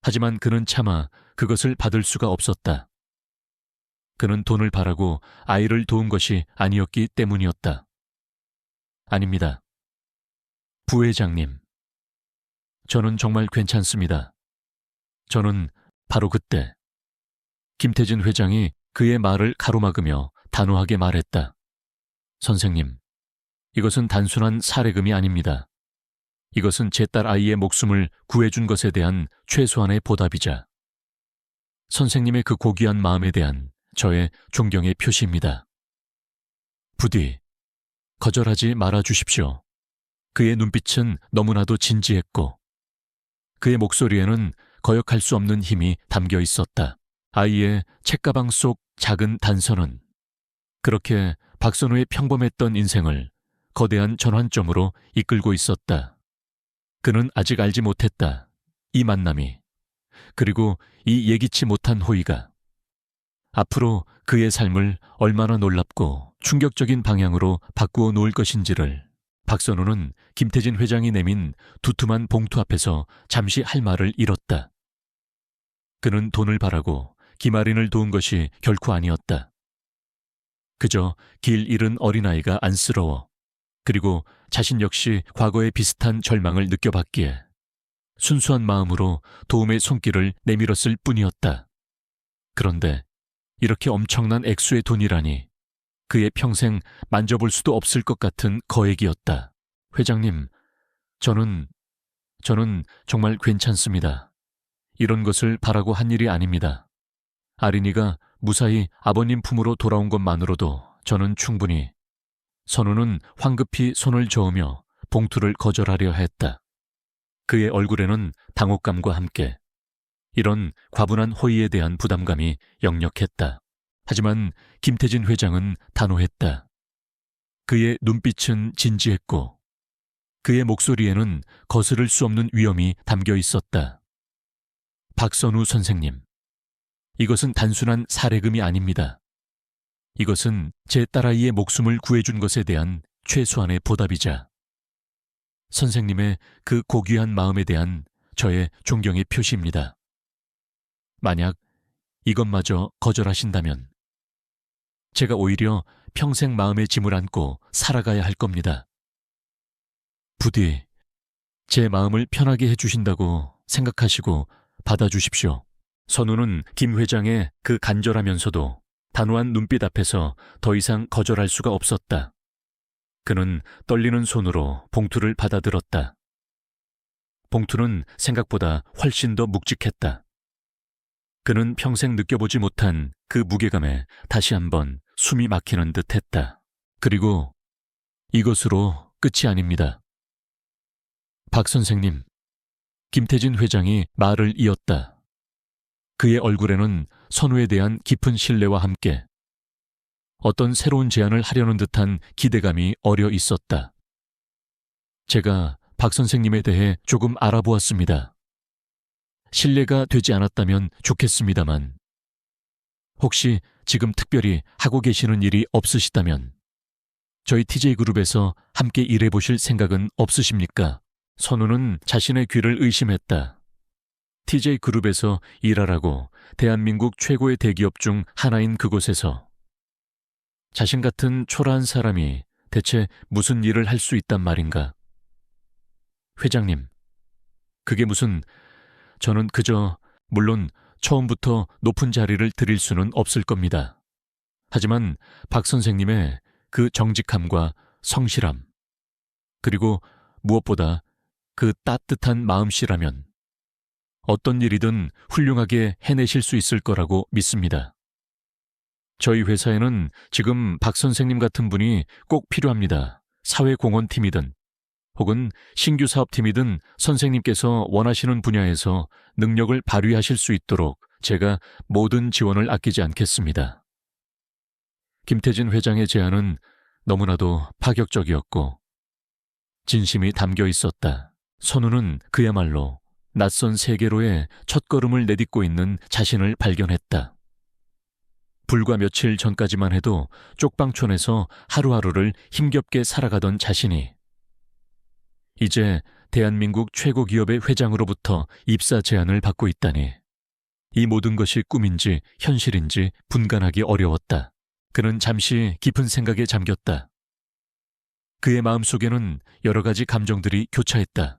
하지만 그는 차마 그것을 받을 수가 없었다. 그는 돈을 바라고 아이를 도운 것이 아니었기 때문이었다. 아닙니다. 부회장님, 저는 정말 괜찮습니다. 저는 바로 그때 김태진 회장이 그의 말을 가로막으며 단호하게 말했다. 선생님, 이것은 단순한 사례금이 아닙니다. 이것은 제 딸 아이의 목숨을 구해준 것에 대한 최소한의 보답이자 선생님의 그 고귀한 마음에 대한 저의 존경의 표시입니다. 부디 거절하지 말아 주십시오. 그의 눈빛은 너무나도 진지했고 그의 목소리에는 거역할 수 없는 힘이 담겨 있었다. 아이의 책가방 속 작은 단서는 그렇게 박선우의 평범했던 인생을 거대한 전환점으로 이끌고 있었다. 그는 아직 알지 못했다. 이 만남이, 그리고 이 예기치 못한 호의가 앞으로 그의 삶을 얼마나 놀랍고 충격적인 방향으로 바꾸어 놓을 것인지를 박선우는 김태진 회장이 내민 두툼한 봉투 앞에서 잠시 할 말을 잃었다. 그는 돈을 바라고 김아린을 도운 것이 결코 아니었다. 그저 길 잃은 어린아이가 안쓰러워 그리고 자신 역시 과거의 비슷한 절망을 느껴봤기에 순수한 마음으로 도움의 손길을 내밀었을 뿐이었다. 그런데 이렇게 엄청난 액수의 돈이라니 그의 평생 만져볼 수도 없을 것 같은 거액이었다. 회장님, 저는 정말 괜찮습니다. 이런 것을 바라고 한 일이 아닙니다. 아린이가 무사히 아버님 품으로 돌아온 것만으로도 저는 충분히. 선우는 황급히 손을 저으며 봉투를 거절하려 했다. 그의 얼굴에는 당혹감과 함께 이런 과분한 호의에 대한 부담감이 역력했다. 하지만 김태진 회장은 단호했다. 그의 눈빛은 진지했고 그의 목소리에는 거스를 수 없는 위엄이 담겨 있었다. 박선우 선생님, 이것은 단순한 사례금이 아닙니다. 이것은 제 딸아이의 목숨을 구해준 것에 대한 최소한의 보답이자 선생님의 그 고귀한 마음에 대한 저의 존경의 표시입니다. 만약 이것마저 거절하신다면 제가 오히려 평생 마음의 짐을 안고 살아가야 할 겁니다. 부디 제 마음을 편하게 해주신다고 생각하시고 받아주십시오. 선우는 김 회장의 그 간절하면서도 단호한 눈빛 앞에서 더 이상 거절할 수가 없었다. 그는 떨리는 손으로 봉투를 받아들었다. 봉투는 생각보다 훨씬 더 묵직했다. 그는 평생 느껴보지 못한 그 무게감에 다시 한번 숨이 막히는 듯 했다. 그리고 이것으로 끝이 아닙니다. 박 선생님, 김태진 회장이 말을 이었다. 그의 얼굴에는 선우에 대한 깊은 신뢰와 함께 어떤 새로운 제안을 하려는 듯한 기대감이 어려 있었다. 제가 박 선생님에 대해 조금 알아보았습니다. 신뢰가 되지 않았다면 좋겠습니다만 혹시 지금 특별히 하고 계시는 일이 없으시다면 저희 TJ그룹에서 함께 일해보실 생각은 없으십니까? 선우는 자신의 귀를 의심했다. TJ그룹에서 일하라고 대한민국 최고의 대기업 중 하나인 그곳에서 자신 같은 초라한 사람이 대체 무슨 일을 할 수 있단 말인가? 회장님, 그게 무슨... 저는 그저 물론 처음부터 높은 자리를 드릴 수는 없을 겁니다. 하지만 박 선생님의 그 정직함과 성실함, 그리고 무엇보다 그 따뜻한 마음씨라면 어떤 일이든 훌륭하게 해내실 수 있을 거라고 믿습니다. 저희 회사에는 지금 박 선생님 같은 분이 꼭 필요합니다. 사회공헌팀이든 혹은 신규 사업팀이든 선생님께서 원하시는 분야에서 능력을 발휘하실 수 있도록 제가 모든 지원을 아끼지 않겠습니다. 김태진 회장의 제안은 너무나도 파격적이었고 진심이 담겨 있었다. 선우는 그야말로 낯선 세계로의 첫걸음을 내딛고 있는 자신을 발견했다. 불과 며칠 전까지만 해도 쪽방촌에서 하루하루를 힘겹게 살아가던 자신이 이제 대한민국 최고 기업의 회장으로부터 입사 제안을 받고 있다니 이 모든 것이 꿈인지 현실인지 분간하기 어려웠다. 그는 잠시 깊은 생각에 잠겼다. 그의 마음속에는 여러 가지 감정들이 교차했다.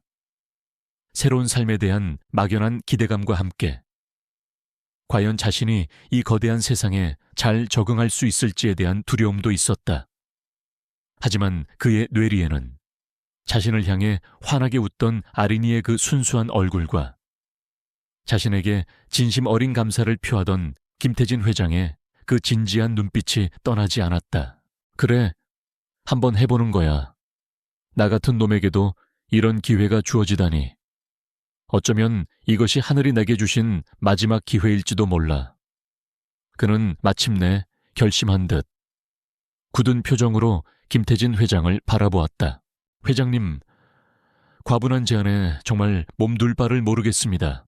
새로운 삶에 대한 막연한 기대감과 함께 과연 자신이 이 거대한 세상에 잘 적응할 수 있을지에 대한 두려움도 있었다. 하지만 그의 뇌리에는 자신을 향해 환하게 웃던 아린이의 그 순수한 얼굴과 자신에게 진심 어린 감사를 표하던 김태진 회장의 그 진지한 눈빛이 떠나지 않았다. 그래, 한번 해보는 거야. 나 같은 놈에게도 이런 기회가 주어지다니. 어쩌면 이것이 하늘이 내게 주신 마지막 기회일지도 몰라. 그는 마침내 결심한 듯 굳은 표정으로 김태진 회장을 바라보았다. 회장님, 과분한 제안에 정말 몸둘 바를 모르겠습니다.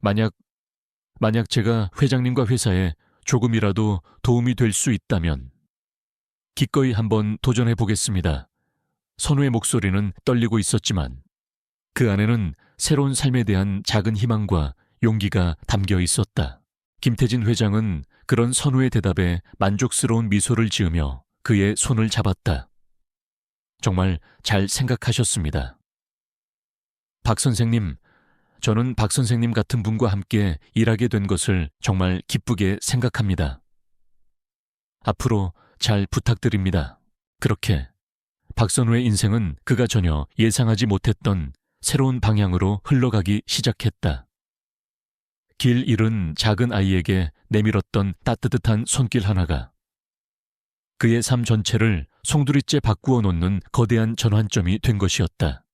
만약 제가 회장님과 회사에 조금이라도 도움이 될 수 있다면 기꺼이 한번 도전해 보겠습니다. 선우의 목소리는 떨리고 있었지만 그 안에는 새로운 삶에 대한 작은 희망과 용기가 담겨 있었다. 김태진 회장은 그런 선우의 대답에 만족스러운 미소를 지으며 그의 손을 잡았다. 정말 잘 생각하셨습니다. 박 선생님, 저는 박 선생님 같은 분과 함께 일하게 된 것을 정말 기쁘게 생각합니다. 앞으로 잘 부탁드립니다. 그렇게 박선우의 인생은 그가 전혀 예상하지 못했던 새로운 방향으로 흘러가기 시작했다. 길 잃은 작은 아이에게 내밀었던 따뜻한 손길 하나가 그의 삶 전체를 송두리째 바꾸어 놓는 거대한 전환점이 된 것이었다.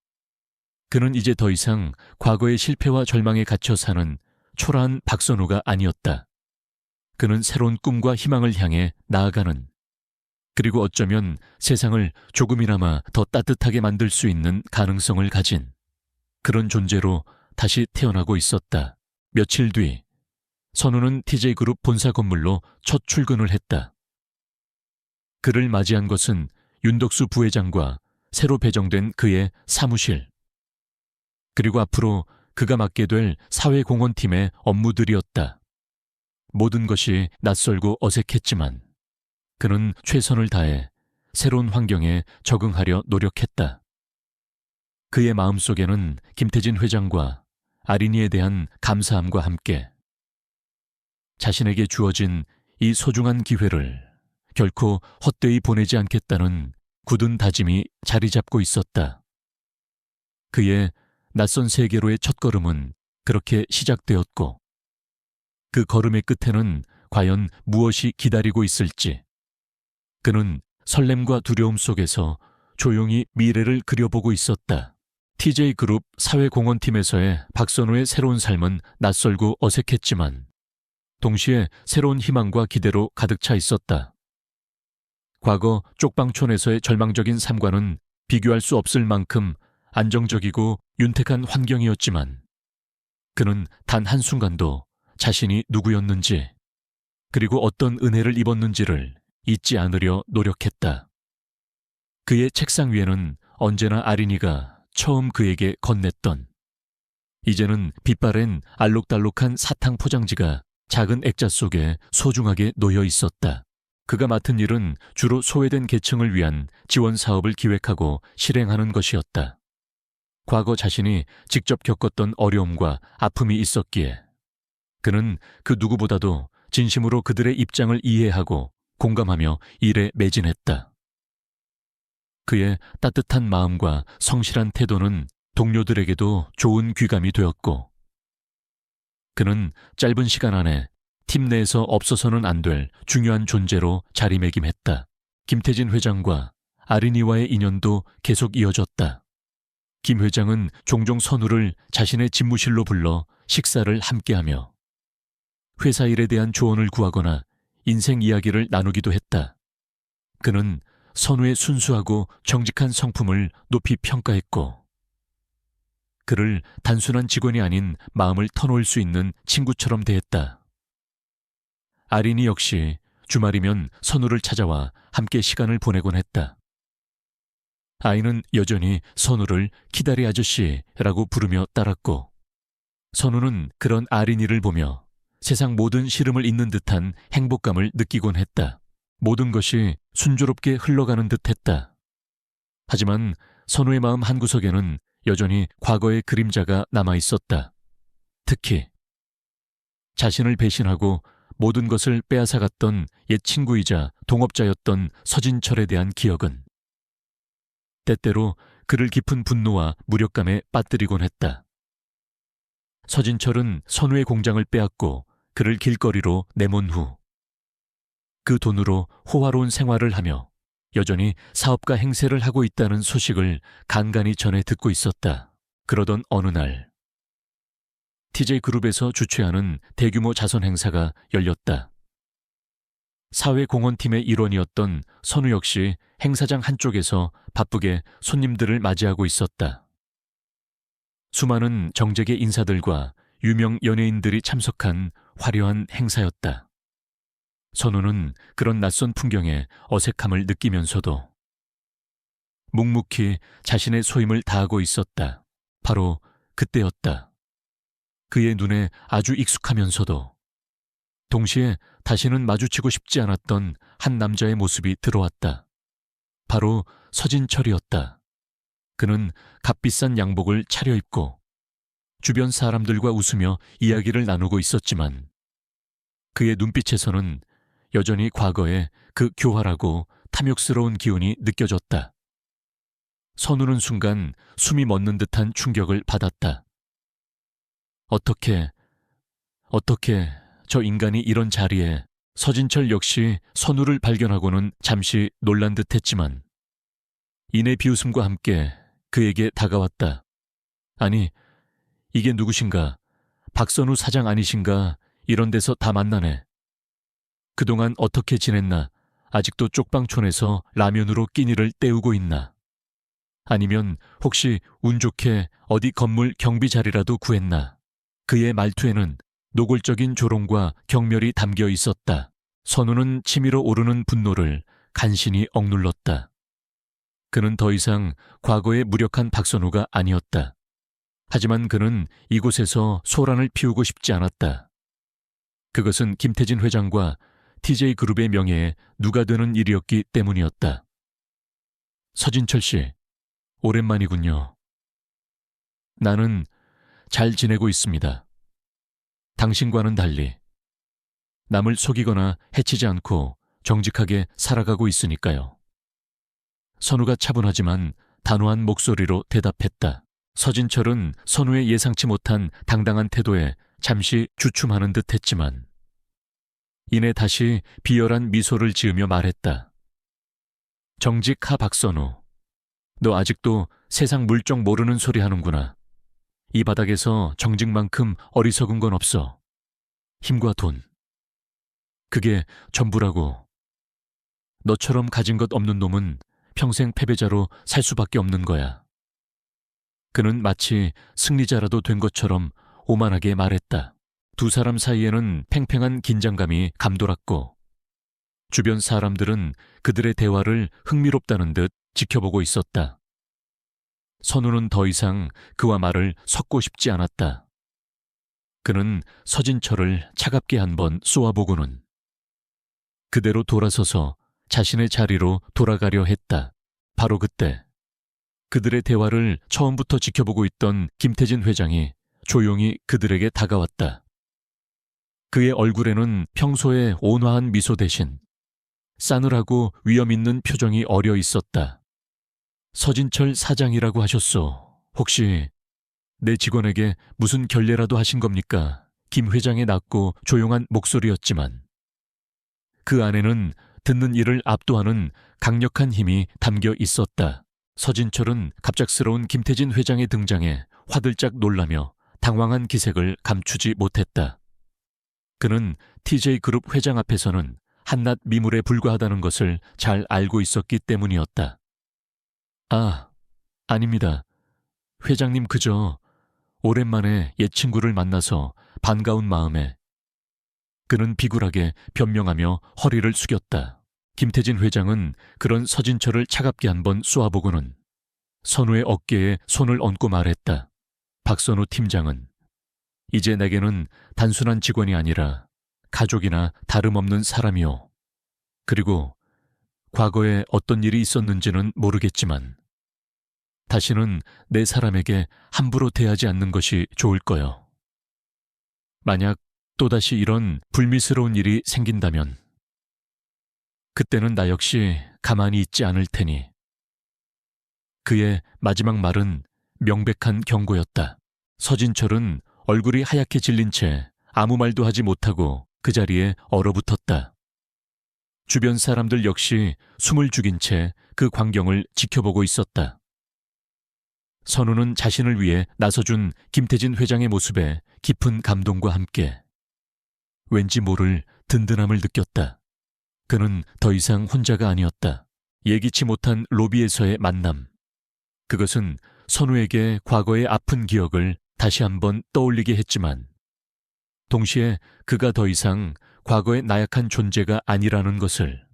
그는 이제 더 이상 과거의 실패와 절망에 갇혀 사는 초라한 박선우가 아니었다. 그는 새로운 꿈과 희망을 향해 나아가는, 그리고 어쩌면 세상을 조금이나마 더 따뜻하게 만들 수 있는 가능성을 가진 그런 존재로 다시 태어나고 있었다. 며칠 뒤 선우는 TJ그룹 본사 건물로 첫 출근을 했다. 그를 맞이한 것은 윤덕수 부회장과 새로 배정된 그의 사무실, 그리고 앞으로 그가 맡게 될 사회공헌팀의 업무들이었다. 모든 것이 낯설고 어색했지만 그는 최선을 다해 새로운 환경에 적응하려 노력했다. 그의 마음속에는 김태진 회장과 아린이에 대한 감사함과 함께 자신에게 주어진 이 소중한 기회를 결코 헛되이 보내지 않겠다는 굳은 다짐이 자리 잡고 있었다. 그의 낯선 세계로의 첫걸음은 그렇게 시작되었고, 그 걸음의 끝에는 과연 무엇이 기다리고 있을지, 그는 설렘과 두려움 속에서 조용히 미래를 그려보고 있었다. TJ그룹 사회공헌팀에서의 박선우의 새로운 삶은 낯설고 어색했지만 동시에 새로운 희망과 기대로 가득 차 있었다. 과거 쪽방촌에서의 절망적인 삶과는 비교할 수 없을 만큼 안정적이고 윤택한 환경이었지만 그는 단 한순간도 자신이 누구였는지 그리고 어떤 은혜를 입었는지를 잊지 않으려 노력했다. 그의 책상 위에는 언제나 아린이가 처음 그에게 건넸던, 이제는 빛바랜 알록달록한 사탕 포장지가 작은 액자 속에 소중하게 놓여 있었다. 그가 맡은 일은 주로 소외된 계층을 위한 지원 사업을 기획하고 실행하는 것이었다. 과거 자신이 직접 겪었던 어려움과 아픔이 있었기에 그는 그 누구보다도 진심으로 그들의 입장을 이해하고 공감하며 일에 매진했다. 그의 따뜻한 마음과 성실한 태도는 동료들에게도 좋은 귀감이 되었고, 그는 짧은 시간 안에 팀 내에서 없어서는 안 될 중요한 존재로 자리매김했다. 김태진 회장과 아린이와의 인연도 계속 이어졌다. 김 회장은 종종 선우를 자신의 집무실로 불러 식사를 함께하며 회사 일에 대한 조언을 구하거나 인생 이야기를 나누기도 했다. 그는 선우의 순수하고 정직한 성품을 높이 평가했고, 그를 단순한 직원이 아닌 마음을 터놓을 수 있는 친구처럼 대했다. 아린이 역시 주말이면 선우를 찾아와 함께 시간을 보내곤 했다. 아이는 여전히 선우를 키다리 아저씨라고 부르며 따랐고, 선우는 그런 아린이를 보며 세상 모든 시름을 잊는 듯한 행복감을 느끼곤 했다. 모든 것이 순조롭게 흘러가는 듯했다. 하지만 선우의 마음 한구석에는 여전히 과거의 그림자가 남아있었다. 특히 자신을 배신하고 모든 것을 빼앗아갔던 옛 친구이자 동업자였던 서진철에 대한 기억은 때때로 그를 깊은 분노와 무력감에 빠뜨리곤 했다. 서진철은 선우의 공장을 빼앗고 그를 길거리로 내몬 후 그 돈으로 호화로운 생활을 하며 여전히 사업가 행세를 하고 있다는 소식을 간간히 전해 듣고 있었다. 그러던 어느 날 TJ그룹에서 주최하는 대규모 자선 행사가 열렸다. 사회공헌팀의 일원이었던 선우 역시 행사장 한쪽에서 바쁘게 손님들을 맞이하고 있었다. 수많은 정재계 인사들과 유명 연예인들이 참석한 화려한 행사였다. 선우는 그런 낯선 풍경에 어색함을 느끼면서도 묵묵히 자신의 소임을 다하고 있었다. 바로 그때였다. 그의 눈에 아주 익숙하면서도 동시에 다시는 마주치고 싶지 않았던 한 남자의 모습이 들어왔다. 바로 서진철이었다. 그는 값비싼 양복을 차려입고 주변 사람들과 웃으며 이야기를 나누고 있었지만 그의 눈빛에서는 여전히 과거의 그 교활하고 탐욕스러운 기운이 느껴졌다. 선우는 순간 숨이 멎는 듯한 충격을 받았다. 어떻게 저 인간이 이런 자리에. 서진철 역시 선우를 발견하고는 잠시 놀란 듯했지만 이내 비웃음과 함께 그에게 다가왔다. 아니, 이게 누구신가? 박선우 사장 아니신가? 이런 데서 다 만나네. 그동안 어떻게 지냈나? 아직도 쪽방촌에서 라면으로 끼니를 때우고 있나? 아니면 혹시 운 좋게 어디 건물 경비 자리라도 구했나? 그의 말투에는 노골적인 조롱과 경멸이 담겨 있었다. 선우는 치밀어 오르는 분노를 간신히 억눌렀다. 그는 더 이상 과거의 무력한 박선우가 아니었다. 하지만 그는 이곳에서 소란을 피우고 싶지 않았다. 그것은 김태진 회장과 TJ그룹의 명예에 누가 되는 일이었기 때문이었다. 서진철 씨, 오랜만이군요. 나는 잘 지내고 있습니다. 당신과는 달리 남을 속이거나 해치지 않고 정직하게 살아가고 있으니까요. 선우가 차분하지만 단호한 목소리로 대답했다. 서진철은 선우의 예상치 못한 당당한 태도에 잠시 주춤하는 듯 했지만 이내 다시 비열한 미소를 지으며 말했다. 정직하 박선우, 너 아직도 세상 물정 모르는 소리 하는구나. 이 바닥에서 정직만큼 어리석은 건 없어. 힘과 돈. 그게 전부라고. 너처럼 가진 것 없는 놈은 평생 패배자로 살 수밖에 없는 거야. 그는 마치 승리자라도 된 것처럼 오만하게 말했다. 두 사람 사이에는 팽팽한 긴장감이 감돌았고 주변 사람들은 그들의 대화를 흥미롭다는 듯 지켜보고 있었다. 선우는 더 이상 그와 말을 섞고 싶지 않았다. 그는 서진철을 차갑게 한번 쏘아보고는 그대로 돌아서서 자신의 자리로 돌아가려 했다. 바로 그때 그들의 대화를 처음부터 지켜보고 있던 김태진 회장이 조용히 그들에게 다가왔다. 그의 얼굴에는 평소의 온화한 미소 대신 싸늘하고 위험 있는 표정이 어려 있었다. 서진철 사장이라고 하셨소. 혹시 내 직원에게 무슨 결례라도 하신 겁니까? 김 회장의 낮고 조용한 목소리였지만 그 안에는 듣는 이를 압도하는 강력한 힘이 담겨 있었다. 서진철은 갑작스러운 김태진 회장의 등장에 화들짝 놀라며 당황한 기색을 감추지 못했다. 그는 TJ그룹 회장 앞에서는 한낱 미물에 불과하다는 것을 잘 알고 있었기 때문이었다. 아, 아닙니다. 회장님 그저 오랜만에 옛 친구를 만나서 반가운 마음에. 그는 비굴하게 변명하며 허리를 숙였다. 김태진 회장은 그런 서진철을 차갑게 한번 쏘아보고는 선우의 어깨에 손을 얹고 말했다. 박선우 팀장은 이제 내게는 단순한 직원이 아니라 가족이나 다름없는 사람이요. 그리고 과거에 어떤 일이 있었는지는 모르겠지만 다시는 내 사람에게 함부로 대하지 않는 것이 좋을 거요. 만약 또다시 이런 불미스러운 일이 생긴다면 그때는 나 역시 가만히 있지 않을 테니. 그의 마지막 말은 명백한 경고였다. 서진철은 얼굴이 하얗게 질린 채 아무 말도 하지 못하고 그 자리에 얼어붙었다. 주변 사람들 역시 숨을 죽인 채 그 광경을 지켜보고 있었다. 선우는 자신을 위해 나서준 김태진 회장의 모습에 깊은 감동과 함께 왠지 모를 든든함을 느꼈다. 그는 더 이상 혼자가 아니었다. 예기치 못한 로비에서의 만남. 그것은 선우에게 과거의 아픈 기억을 다시 한번 떠올리게 했지만 동시에 그가 더 이상 과거의 나약한 존재가 아니라는 것을,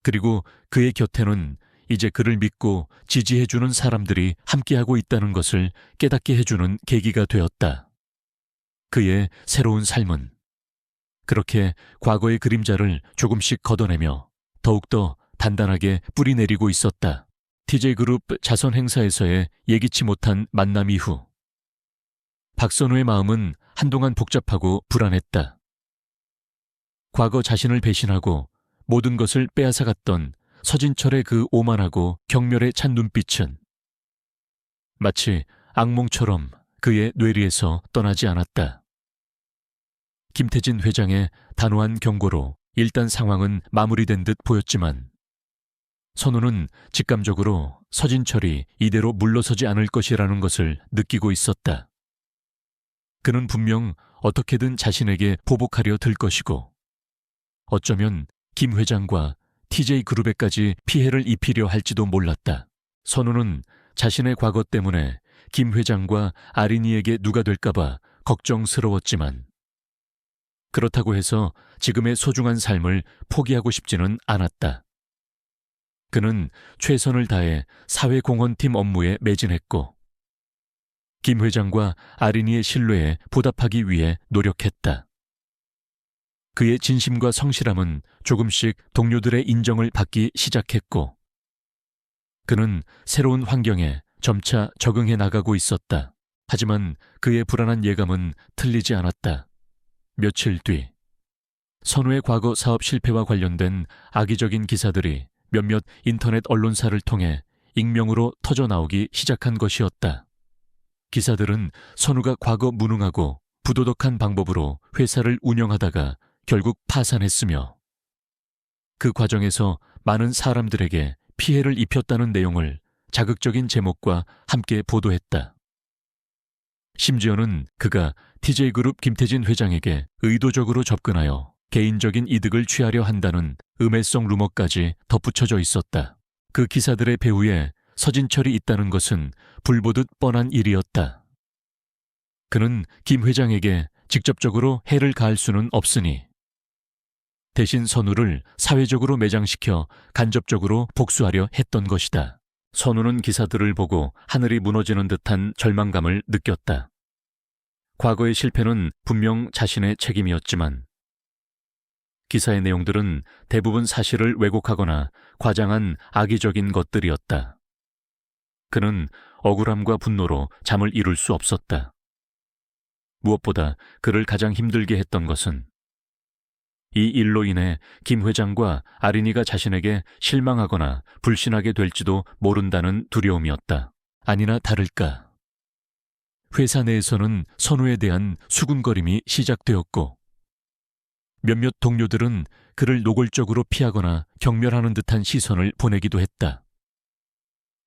그리고 그의 곁에는 이제 그를 믿고 지지해주는 사람들이 함께하고 있다는 것을 깨닫게 해주는 계기가 되었다. 그의 새로운 삶은 그렇게 과거의 그림자를 조금씩 걷어내며 더욱더 단단하게 뿌리내리고 있었다. TJ그룹 자선 행사에서의 예기치 못한 만남 이후 박선우의 마음은 한동안 복잡하고 불안했다. 과거 자신을 배신하고 모든 것을 빼앗아갔던 서진철의 그 오만하고 경멸에 찬 눈빛은 마치 악몽처럼 그의 뇌리에서 떠나지 않았다. 김태진 회장의 단호한 경고로 일단 상황은 마무리된 듯 보였지만 선우는 직감적으로 서진철이 이대로 물러서지 않을 것이라는 것을 느끼고 있었다. 그는 분명 어떻게든 자신에게 보복하려 들 것이고 어쩌면 김 회장과 TJ그룹에까지 피해를 입히려 할지도 몰랐다. 선우는 자신의 과거 때문에 김 회장과 아린이에게 누가 될까봐 걱정스러웠지만 그렇다고 해서 지금의 소중한 삶을 포기하고 싶지는 않았다. 그는 최선을 다해 사회공헌팀 업무에 매진했고 김 회장과 아린이의 신뢰에 보답하기 위해 노력했다. 그의 진심과 성실함은 조금씩 동료들의 인정을 받기 시작했고 그는 새로운 환경에 점차 적응해 나가고 있었다. 하지만 그의 불안한 예감은 틀리지 않았다. 며칠 뒤 선우의 과거 사업 실패와 관련된 악의적인 기사들이 몇몇 인터넷 언론사를 통해 익명으로 터져나오기 시작한 것이었다. 기사들은 선우가 과거 무능하고 부도덕한 방법으로 회사를 운영하다가 결국 파산했으며 그 과정에서 많은 사람들에게 피해를 입혔다는 내용을 자극적인 제목과 함께 보도했다. 심지어는 그가 TJ그룹 김태진 회장에게 의도적으로 접근하여 개인적인 이득을 취하려 한다는 음해성 루머까지 덧붙여져 있었다. 그 기사들의 배후에 서진철이 있다는 것은 불보듯 뻔한 일이었다. 그는 김 회장에게 직접적으로 해를 가할 수는 없으니 대신 선우를 사회적으로 매장시켜 간접적으로 복수하려 했던 것이다. 선우는 기사들을 보고 하늘이 무너지는 듯한 절망감을 느꼈다. 과거의 실패는 분명 자신의 책임이었지만 기사의 내용들은 대부분 사실을 왜곡하거나 과장한 악의적인 것들이었다. 그는 억울함과 분노로 잠을 이룰 수 없었다. 무엇보다 그를 가장 힘들게 했던 것은 이 일로 인해 김 회장과 아린이가 자신에게 실망하거나 불신하게 될지도 모른다는 두려움이었다. 아니나 다를까. 회사 내에서는 선우에 대한 수군거림이 시작되었고 몇몇 동료들은 그를 노골적으로 피하거나 경멸하는 듯한 시선을 보내기도 했다.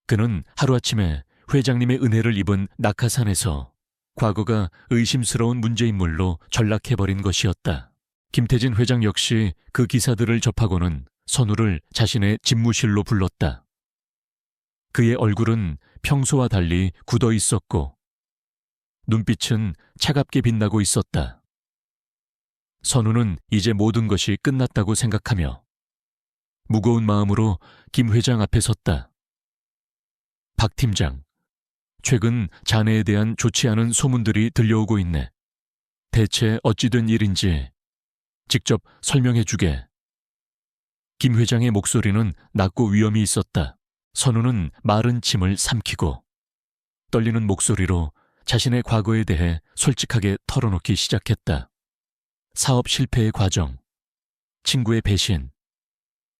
그는 하루아침에 회장님의 은혜를 입은 낙하산에서 과거가 의심스러운 문제인물로 전락해버린 것이었다. 김태진 회장 역시 그 기사들을 접하고는 선우를 자신의 집무실로 불렀다. 그의 얼굴은 평소와 달리 굳어 있었고 눈빛은 차갑게 빛나고 있었다. 선우는 이제 모든 것이 끝났다고 생각하며 무거운 마음으로 김 회장 앞에 섰다. 박 팀장, 최근 자네에 대한 좋지 않은 소문들이 들려오고 있네. 대체 어찌 된 일인지 직접 설명해 주게. 김 회장의 목소리는 낮고 위엄이 있었다. 선우는 마른 침을 삼키고 떨리는 목소리로 자신의 과거에 대해 솔직하게 털어놓기 시작했다. 사업 실패의 과정, 친구의 배신,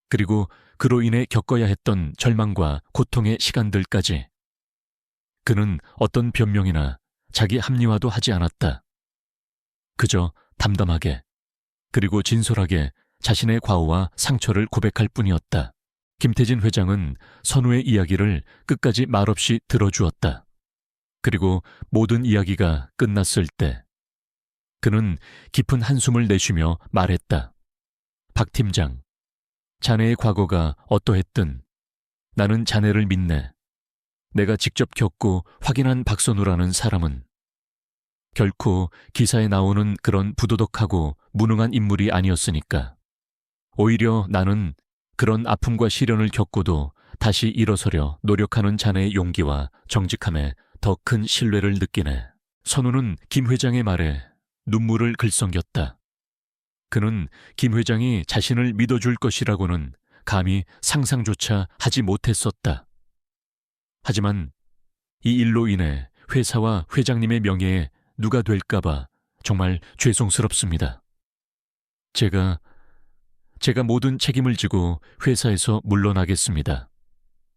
그리고 그로 인해 겪어야 했던 절망과 고통의 시간들까지. 그는 어떤 변명이나 자기 합리화도 하지 않았다. 그저 담담하게 그리고 진솔하게 자신의 과오와 상처를 고백할 뿐이었다. 김태진 회장은 선우의 이야기를 끝까지 말없이 들어주었다. 그리고 모든 이야기가 끝났을 때 그는 깊은 한숨을 내쉬며 말했다. 박 팀장, 자네의 과거가 어떠했든 나는 자네를 믿네. 내가 직접 겪고 확인한 박선우라는 사람은 결코 기사에 나오는 그런 부도덕하고 무능한 인물이 아니었으니까. 오히려 나는 그런 아픔과 시련을 겪고도 다시 일어서려 노력하는 자네의 용기와 정직함에 더 큰 신뢰를 느끼네. 선우는 김 회장의 말에 눈물을 글썽겼다. 그는 김 회장이 자신을 믿어줄 것이라고는 감히 상상조차 하지 못했었다. 하지만 이 일로 인해 회사와 회장님의 명예에 누가 될까봐 정말 죄송스럽습니다. 제가 모든 책임을 지고 회사에서 물러나겠습니다.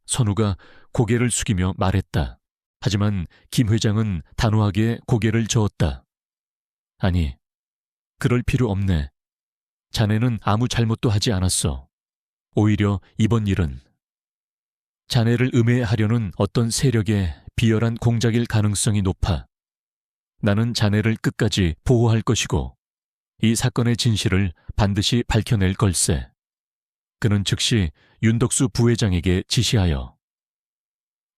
선우가 고개를 숙이며 말했다. 하지만 김 회장은 단호하게 고개를 저었다. 아니, 그럴 필요 없네. 자네는 아무 잘못도 하지 않았어. 오히려 이번 일은 자네를 음해하려는 어떤 세력의 비열한 공작일 가능성이 높아. 나는 자네를 끝까지 보호할 것이고 이 사건의 진실을 반드시 밝혀낼 걸세. 그는 즉시 윤덕수 부회장에게 지시하여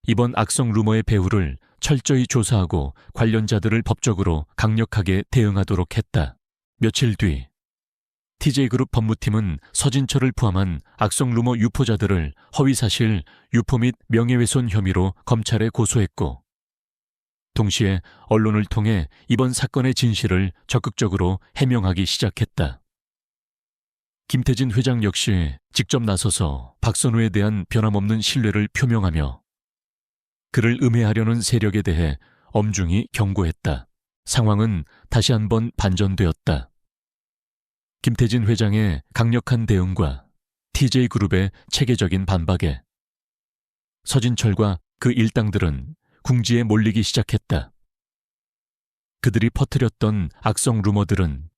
이번 악성 루머의 배후를 철저히 조사하고 관련자들을 법적으로 강력하게 대응하도록 했다. 며칠 뒤 TJ그룹 법무팀은 서진철을 포함한 악성 루머 유포자들을 허위사실, 유포 및 명예훼손 혐의로 검찰에 고소했고, 동시에 언론을 통해 이번 사건의 진실을 적극적으로 해명하기 시작했다. 김태진 회장 역시 직접 나서서 박선우에 대한 변함없는 신뢰를 표명하며 그를 음해하려는 세력에 대해 엄중히 경고했다. 상황은 다시 한번 반전되었다. 김태진 회장의 강력한 대응과 TJ그룹의 체계적인 반박에 서진철과 그 일당들은 궁지에 몰리기 시작했다. 그들이 퍼뜨렸던 악성 루머들은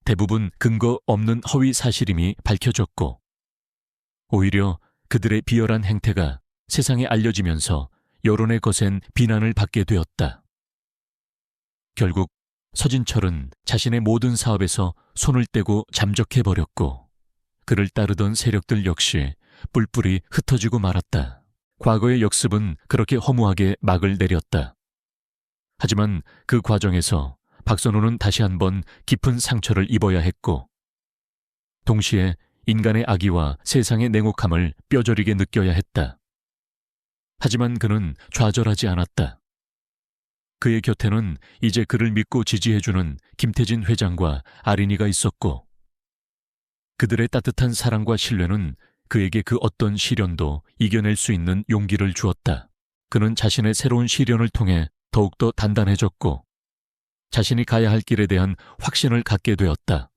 대부분 근거 없는 허위 사실임이 밝혀졌고, 오히려 그들의 비열한 행태가 세상에 알려지면서 여론의 거센 비난을 받게 되었다. 결국 서진철은 자신의 모든 사업에서 손을 떼고 잠적해버렸고, 그를 따르던 세력들 역시 뿔뿔이 흩어지고 말았다. 과거의 역습은 그렇게 허무하게 막을 내렸다. 하지만 그 과정에서 박선우는 다시 한번 깊은 상처를 입어야 했고, 동시에 인간의 악의와 세상의 냉혹함을 뼈저리게 느껴야 했다. 하지만 그는 좌절하지 않았다. 그의 곁에는 이제 그를 믿고 지지해주는 김태진 회장과 아린이가 있었고, 그들의 따뜻한 사랑과 신뢰는 그에게 그 어떤 시련도 이겨낼 수 있는 용기를 주었다. 그는 자신의 새로운 시련을 통해 더욱더 단단해졌고, 자신이 가야 할 길에 대한 확신을 갖게 되었다.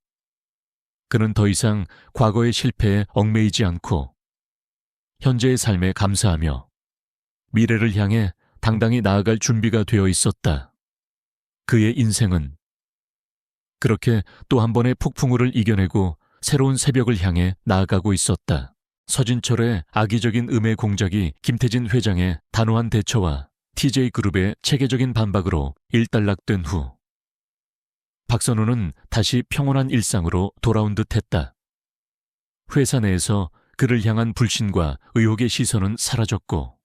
그는 더 이상 과거의 실패에 얽매이지 않고 현재의 삶에 감사하며 미래를 향해 당당히 나아갈 준비가 되어 있었다. 그의 인생은 그렇게 또 한 번의 폭풍우를 이겨내고 새로운 새벽을 향해 나아가고 있었다. 서진철의 악의적인 음해 공작이 김태진 회장의 단호한 대처와 TJ그룹의 체계적인 반박으로 일단락된 후 박선우는 다시 평온한 일상으로 돌아온 듯했다. 회사 내에서 그를 향한 불신과 의혹의 시선은 사라졌고,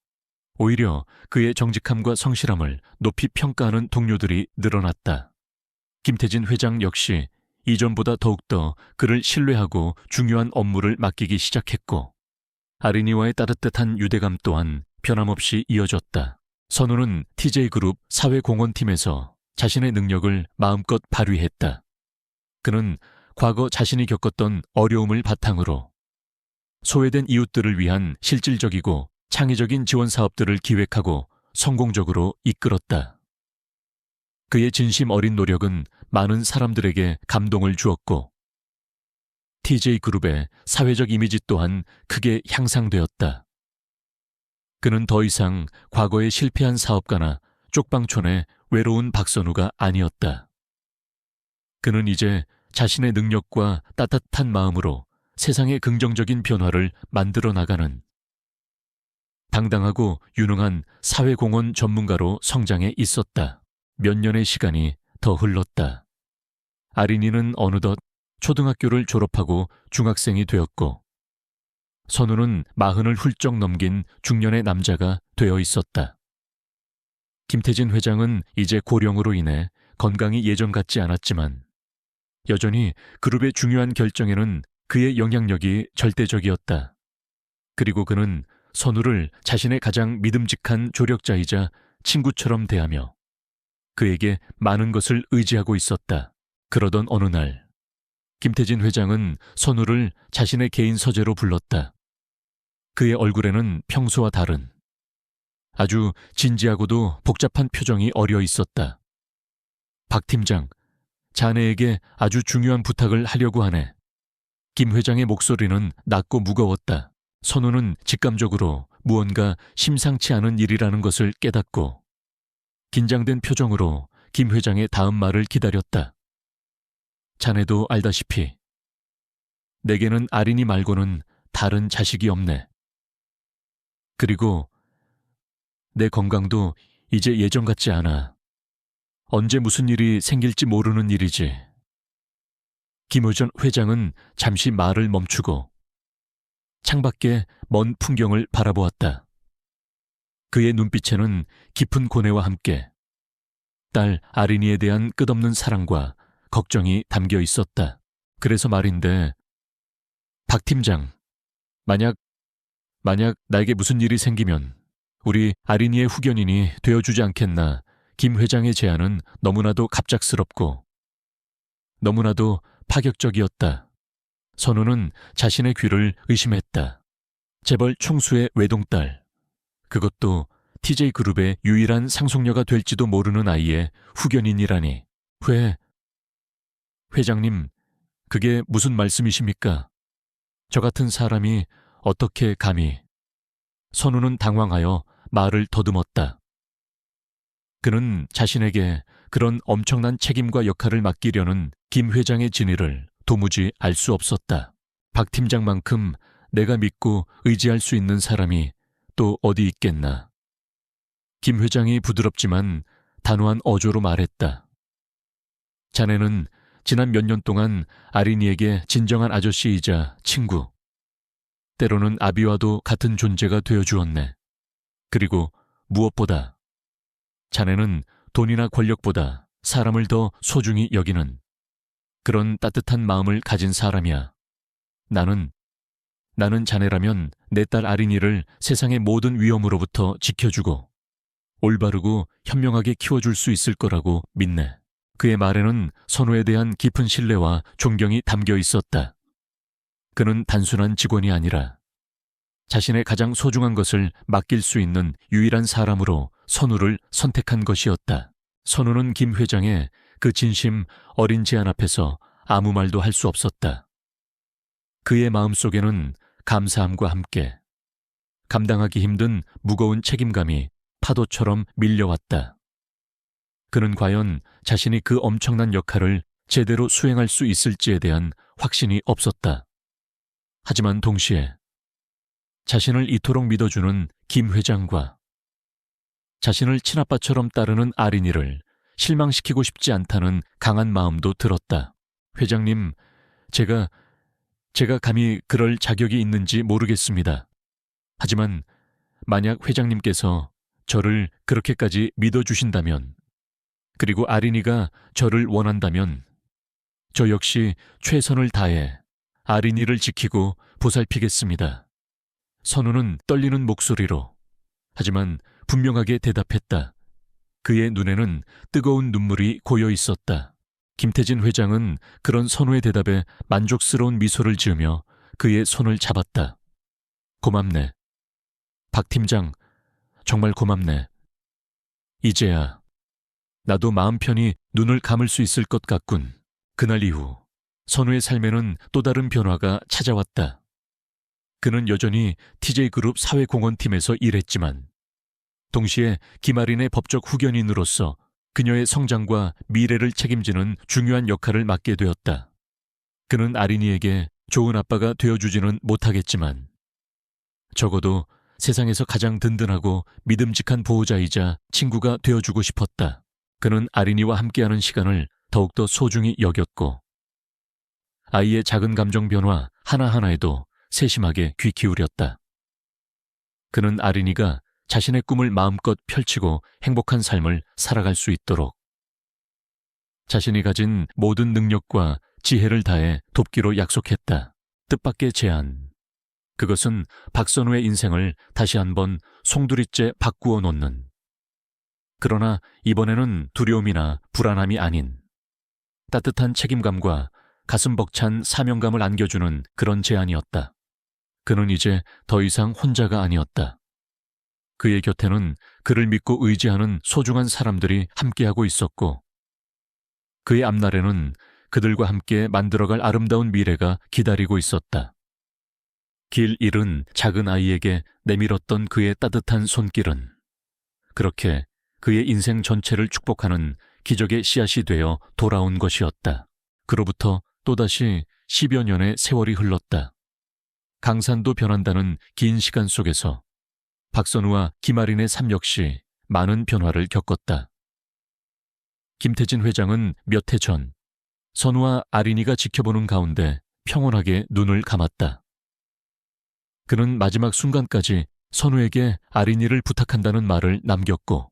오히려 그의 정직함과 성실함을 높이 평가하는 동료들이 늘어났다. 김태진 회장 역시 이전보다 더욱더 그를 신뢰하고 중요한 업무를 맡기기 시작했고, 아린이와의 따뜻한 유대감 또한 변함없이 이어졌다. 선우는 TJ그룹 사회공헌팀에서 자신의 능력을 마음껏 발휘했다. 그는 과거 자신이 겪었던 어려움을 바탕으로 소외된 이웃들을 위한 실질적이고 창의적인 지원 사업들을 기획하고 성공적으로 이끌었다. 그의 진심 어린 노력은 많은 사람들에게 감동을 주었고, TJ그룹의 사회적 이미지 또한 크게 향상되었다. 그는 더 이상 과거에 실패한 사업가나 쪽방촌의 외로운 박선우가 아니었다. 그는 이제 자신의 능력과 따뜻한 마음으로 세상의 긍정적인 변화를 만들어 나가는 당당하고 유능한 사회공헌 전문가로 성장해 있었다. 몇 년의 시간이 더 흘렀다. 아린이는 어느덧 초등학교를 졸업하고 중학생이 되었고, 선우는 40을 훌쩍 넘긴 중년의 남자가 되어 있었다. 김태진 회장은 이제 고령으로 인해 건강이 예전 같지 않았지만 여전히 그룹의 중요한 결정에는 그의 영향력이 절대적이었다. 그리고 그는 선우를 자신의 가장 믿음직한 조력자이자 친구처럼 대하며 그에게 많은 것을 의지하고 있었다. 그러던 어느 날 김태진 회장은 선우를 자신의 개인 서재로 불렀다. 그의 얼굴에는 평소와 다른 아주 진지하고도 복잡한 표정이 어려 있었다. 박 팀장, 자네에게 아주 중요한 부탁을 하려고 하네. 김 회장의 목소리는 낮고 무거웠다. 선우는 직감적으로 무언가 심상치 않은 일이라는 것을 깨닫고 긴장된 표정으로 김 회장의 다음 말을 기다렸다. 자네도 알다시피 내게는 아린이 말고는 다른 자식이 없네. 그리고 내 건강도 이제 예전 같지 않아. 언제 무슨 일이 생길지 모르는 일이지. 김호전 회장은 잠시 말을 멈추고 창밖에 먼 풍경을 바라보았다. 그의 눈빛에는 깊은 고뇌와 함께 딸 아린이에 대한 끝없는 사랑과 걱정이 담겨 있었다. 그래서 말인데, 박 팀장, 만약 나에게 무슨 일이 생기면 우리 아린이의 후견인이 되어주지 않겠나. 김 회장의 제안은 너무나도 갑작스럽고 너무나도 파격적이었다. 선우는 자신의 귀를 의심했다. 재벌 총수의 외동딸, 그것도 TJ그룹의 유일한 상속녀가 될지도 모르는 아이의 후견인이라니. 회장님, 그게 무슨 말씀이십니까? 저 같은 사람이 어떻게 감히... 선우는 당황하여 말을 더듬었다. 그는 자신에게 그런 엄청난 책임과 역할을 맡기려는 김 회장의 진위를 도무지 알 수 없었다. 박 팀장만큼 내가 믿고 의지할 수 있는 사람이 또 어디 있겠나. 김 회장이 부드럽지만 단호한 어조로 말했다. 자네는 지난 몇 년 동안 아린이에게 진정한 아저씨이자 친구, 때로는 아비와도 같은 존재가 되어주었네. 그리고 무엇보다 자네는 돈이나 권력보다 사람을 더 소중히 여기는 그런 따뜻한 마음을 가진 사람이야. 나는 자네라면 내 딸 아린이를 세상의 모든 위험으로부터 지켜주고 올바르고 현명하게 키워줄 수 있을 거라고 믿네. 그의 말에는 선우에 대한 깊은 신뢰와 존경이 담겨 있었다. 그는 단순한 직원이 아니라 자신의 가장 소중한 것을 맡길 수 있는 유일한 사람으로 선우를 선택한 것이었다. 선우는 김 회장의 그 진심 어린 제안 앞에서 아무 말도 할 수 없었다. 그의 마음속에는 감사함과 함께 감당하기 힘든 무거운 책임감이 파도처럼 밀려왔다. 그는 과연 자신이 그 엄청난 역할을 제대로 수행할 수 있을지에 대한 확신이 없었다. 하지만 동시에 자신을 이토록 믿어주는 김 회장과 자신을 친아빠처럼 따르는 아린이를 실망시키고 싶지 않다는 강한 마음도 들었다. 회장님, 제가 감히 그럴 자격이 있는지 모르겠습니다. 하지만 만약 회장님께서 저를 그렇게까지 믿어주신다면, 그리고 아린이가 저를 원한다면 저 역시 최선을 다해 아린이를 지키고 보살피겠습니다. 선우는 떨리는 목소리로 하지만 분명하게 대답했다. 그의 눈에는 뜨거운 눈물이 고여 있었다. 김태진 회장은 그런 선우의 대답에 만족스러운 미소를 지으며 그의 손을 잡았다. 고맙네. 박 팀장, 정말 고맙네. 이제야 나도 마음 편히 눈을 감을 수 있을 것 같군. 그날 이후 선우의 삶에는 또 다른 변화가 찾아왔다. 그는 여전히 TJ그룹 사회공헌팀에서 일했지만 동시에 김아린의 법적 후견인으로서 그녀의 성장과 미래를 책임지는 중요한 역할을 맡게 되었다. 그는 아린이에게 좋은 아빠가 되어주지는 못하겠지만 적어도 세상에서 가장 든든하고 믿음직한 보호자이자 친구가 되어주고 싶었다. 그는 아린이와 함께하는 시간을 더욱더 소중히 여겼고 아이의 작은 감정 변화 하나하나에도 세심하게 귀 기울였다. 그는 아린이가 자신의 꿈을 마음껏 펼치고 행복한 삶을 살아갈 수 있도록 자신이 가진 모든 능력과 지혜를 다해 돕기로 약속했다. 뜻밖의 제안. 그것은 박선우의 인생을 다시 한번 송두리째 바꾸어 놓는, 그러나 이번에는 두려움이나 불안함이 아닌 따뜻한 책임감과 가슴 벅찬 사명감을 안겨주는 그런 제안이었다. 그는 이제 더 이상 혼자가 아니었다. 그의 곁에는 그를 믿고 의지하는 소중한 사람들이 함께하고 있었고 그의 앞날에는 그들과 함께 만들어갈 아름다운 미래가 기다리고 있었다. 길 잃은 작은 아이에게 내밀었던 그의 따뜻한 손길은 그렇게 그의 인생 전체를 축복하는 기적의 씨앗이 되어 돌아온 것이었다. 그로부터 또다시 10여 년의 세월이 흘렀다. 강산도 변한다는 긴 시간 속에서 박선우와 김아린의 삶 역시 많은 변화를 겪었다. 김태진 회장은 몇 해 전 선우와 아린이가 지켜보는 가운데 평온하게 눈을 감았다. 그는 마지막 순간까지 선우에게 아린이를 부탁한다는 말을 남겼고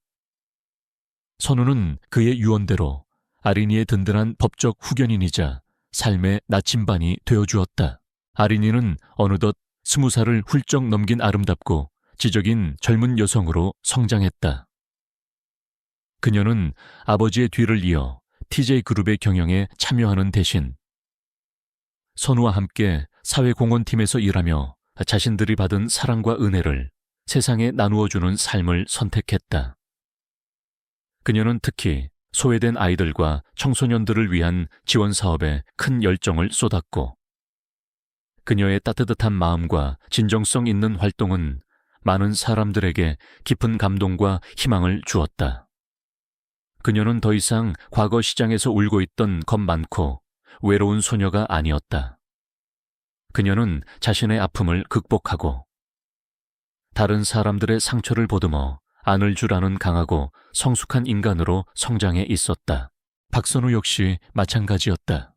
선우는 그의 유언대로 아린이의 든든한 법적 후견인이자 삶의 나침반이 되어주었다. 아린이는 어느덧 20살을 훌쩍 넘긴 아름답고 지적인 젊은 여성으로 성장했다. 그녀는 아버지의 뒤를 이어 TJ그룹의 경영에 참여하는 대신 선우와 함께 사회공헌팀에서 일하며 자신들이 받은 사랑과 은혜를 세상에 나누어주는 삶을 선택했다. 그녀는 특히 소외된 아이들과 청소년들을 위한 지원 사업에 큰 열정을 쏟았고, 그녀의 따뜻한 마음과 진정성 있는 활동은 많은 사람들에게 깊은 감동과 희망을 주었다. 그녀는 더 이상 과거 시장에서 울고 있던 겁 많고 외로운 소녀가 아니었다. 그녀는 자신의 아픔을 극복하고 다른 사람들의 상처를 보듬어 안을 줄 아는 강하고 성숙한 인간으로 성장해 있었다. 박선우 역시 마찬가지였다.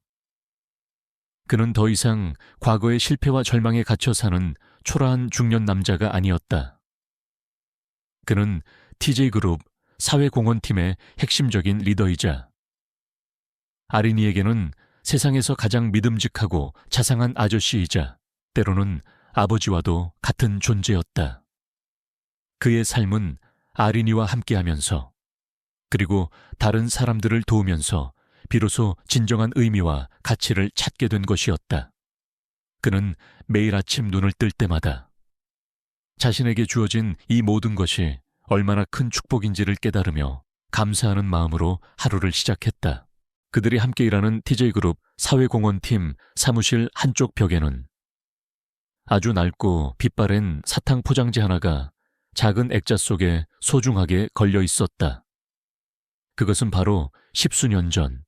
그는 더 이상 과거의 실패와 절망에 갇혀 사는 초라한 중년 남자가 아니었다. 그는 TJ그룹 사회공헌팀의 핵심적인 리더이자 아린이에게는 세상에서 가장 믿음직하고 자상한 아저씨이자 때로는 아버지와도 같은 존재였다. 그의 삶은 아린이와 함께하면서 그리고 다른 사람들을 도우면서 비로소 진정한 의미와 가치를 찾게 된 것이었다. 그는 매일 아침 눈을 뜰 때마다 자신에게 주어진 이 모든 것이 얼마나 큰 축복인지를 깨달으며 감사하는 마음으로 하루를 시작했다. 그들이 함께 일하는 TJ그룹 사회공헌팀 사무실 한쪽 벽에는 아주 낡고 빛바랜 사탕 포장지 하나가 작은 액자 속에 소중하게 걸려 있었다. 그것은 바로 10수년 전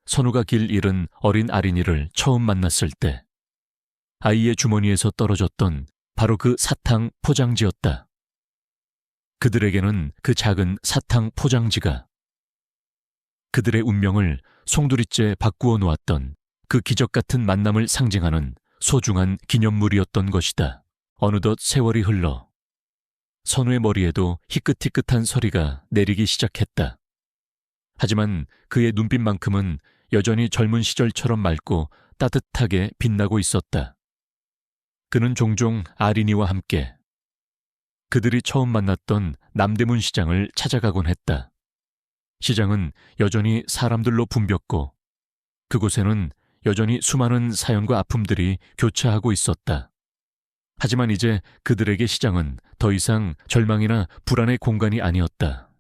선우가 길 잃은 어린 아린이를 처음 만났을 때 아이의 주머니에서 떨어졌던 바로 그 사탕 포장지였다. 그들에게는 그 작은 사탕 포장지가 그들의 운명을 송두리째 바꾸어 놓았던 그 기적 같은 만남을 상징하는 소중한 기념물이었던 것이다. 어느덧 세월이 흘러 선우의 머리에도 희끗희끗한 서리가 내리기 시작했다. 하지만 그의 눈빛만큼은 여전히 젊은 시절처럼 맑고 따뜻하게 빛나고 있었다. 그는 종종 아린이와 함께 그들이 처음 만났던 남대문 시장을 찾아가곤 했다. 시장은 여전히 사람들로 붐볐고 그곳에는 여전히 수많은 사연과 아픔들이 교차하고 있었다. 하지만 이제 그들에게 시장은 더 이상 절망이나 불안의 공간이 아니었다.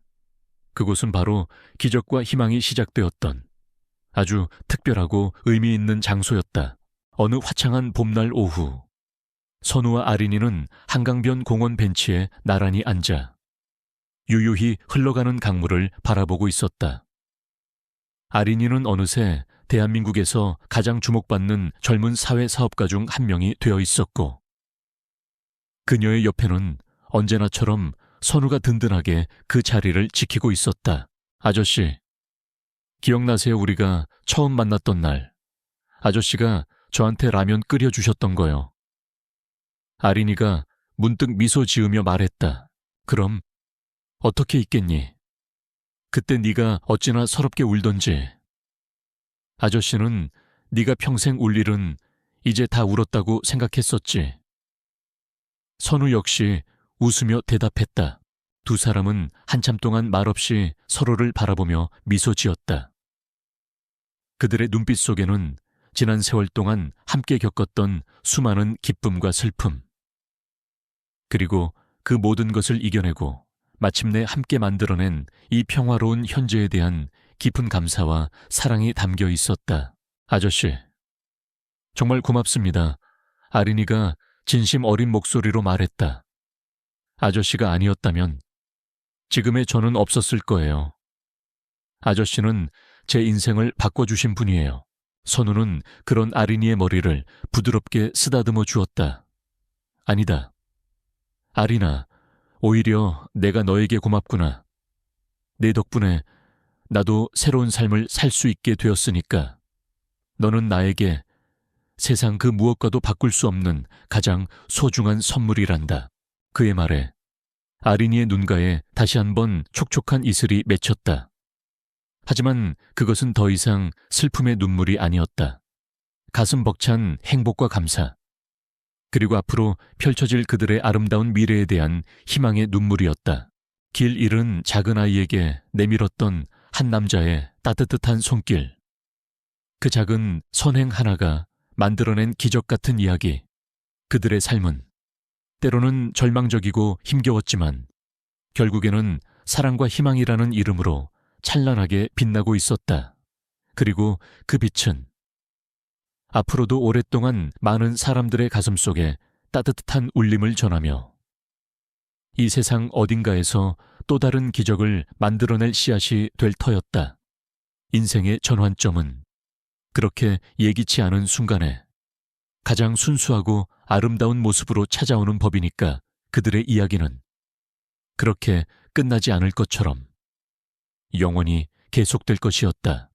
그곳은 바로 기적과 희망이 시작되었던 아주 특별하고 의미 있는 장소였다. 어느 화창한 봄날 오후, 선우와 아린이는 한강변 공원 벤치에 나란히 앉아 유유히 흘러가는 강물을 바라보고 있었다. 아린이는 어느새 대한민국에서 가장 주목받는 젊은 사회 사업가 중 한 명이 되어 있었고 그녀의 옆에는 언제나처럼 선우가 든든하게 그 자리를 지키고 있었다. 아저씨, 기억나세요? 우리가 처음 만났던 날 아저씨가 저한테 라면 끓여주셨던 거요. 아린이가 문득 미소 지으며 말했다. 그럼 어떻게 있겠니? 그때 네가 어찌나 서럽게 울던지. 아저씨는 네가 평생 울 일은 이제 다 울었다고 생각했었지. 선우 역시 웃으며 대답했다. 두 사람은 한참 동안 말없이 서로를 바라보며 미소 지었다. 그들의 눈빛 속에는 지난 세월 동안 함께 겪었던 수많은 기쁨과 슬픔, 그리고 그 모든 것을 이겨내고 마침내 함께 만들어낸 이 평화로운 현재에 대한 깊은 감사와 사랑이 담겨 있었다. 아저씨, 정말 고맙습니다. 아린이가 진심 어린 목소리로 말했다. 아저씨가 아니었다면 지금의 저는 없었을 거예요. 아저씨는 제 인생을 바꿔주신 분이에요. 선우는 그런 아린이의 머리를 부드럽게 쓰다듬어 주었다. 아니다. 아린아, 오히려 내가 너에게 고맙구나. 내 덕분에 나도 새로운 삶을 살 수 있게 되었으니까. 너는 나에게 세상 그 무엇과도 바꿀 수 없는 가장 소중한 선물이란다. 그의 말에 아린이의 눈가에 다시 한번 촉촉한 이슬이 맺혔다. 하지만 그것은 더 이상 슬픔의 눈물이 아니었다. 가슴 벅찬 행복과 감사, 그리고 앞으로 펼쳐질 그들의 아름다운 미래에 대한 희망의 눈물이었다. 길 잃은 작은 아이에게 내밀었던 한 남자의 따뜻한 손길. 그 작은 선행 하나가 만들어낸 기적 같은 이야기. 그들의 삶은 때로는 절망적이고 힘겨웠지만 결국에는 사랑과 희망이라는 이름으로 찬란하게 빛나고 있었다. 그리고 그 빛은 앞으로도 오랫동안 많은 사람들의 가슴 속에 따뜻한 울림을 전하며 이 세상 어딘가에서 또 다른 기적을 만들어낼 씨앗이 될 터였다. 인생의 전환점은 그렇게 예기치 않은 순간에 가장 순수하고 아름다운 모습으로 찾아오는 법이니까 그들의 이야기는 그렇게 끝나지 않을 것처럼 영원히 계속될 것이었다.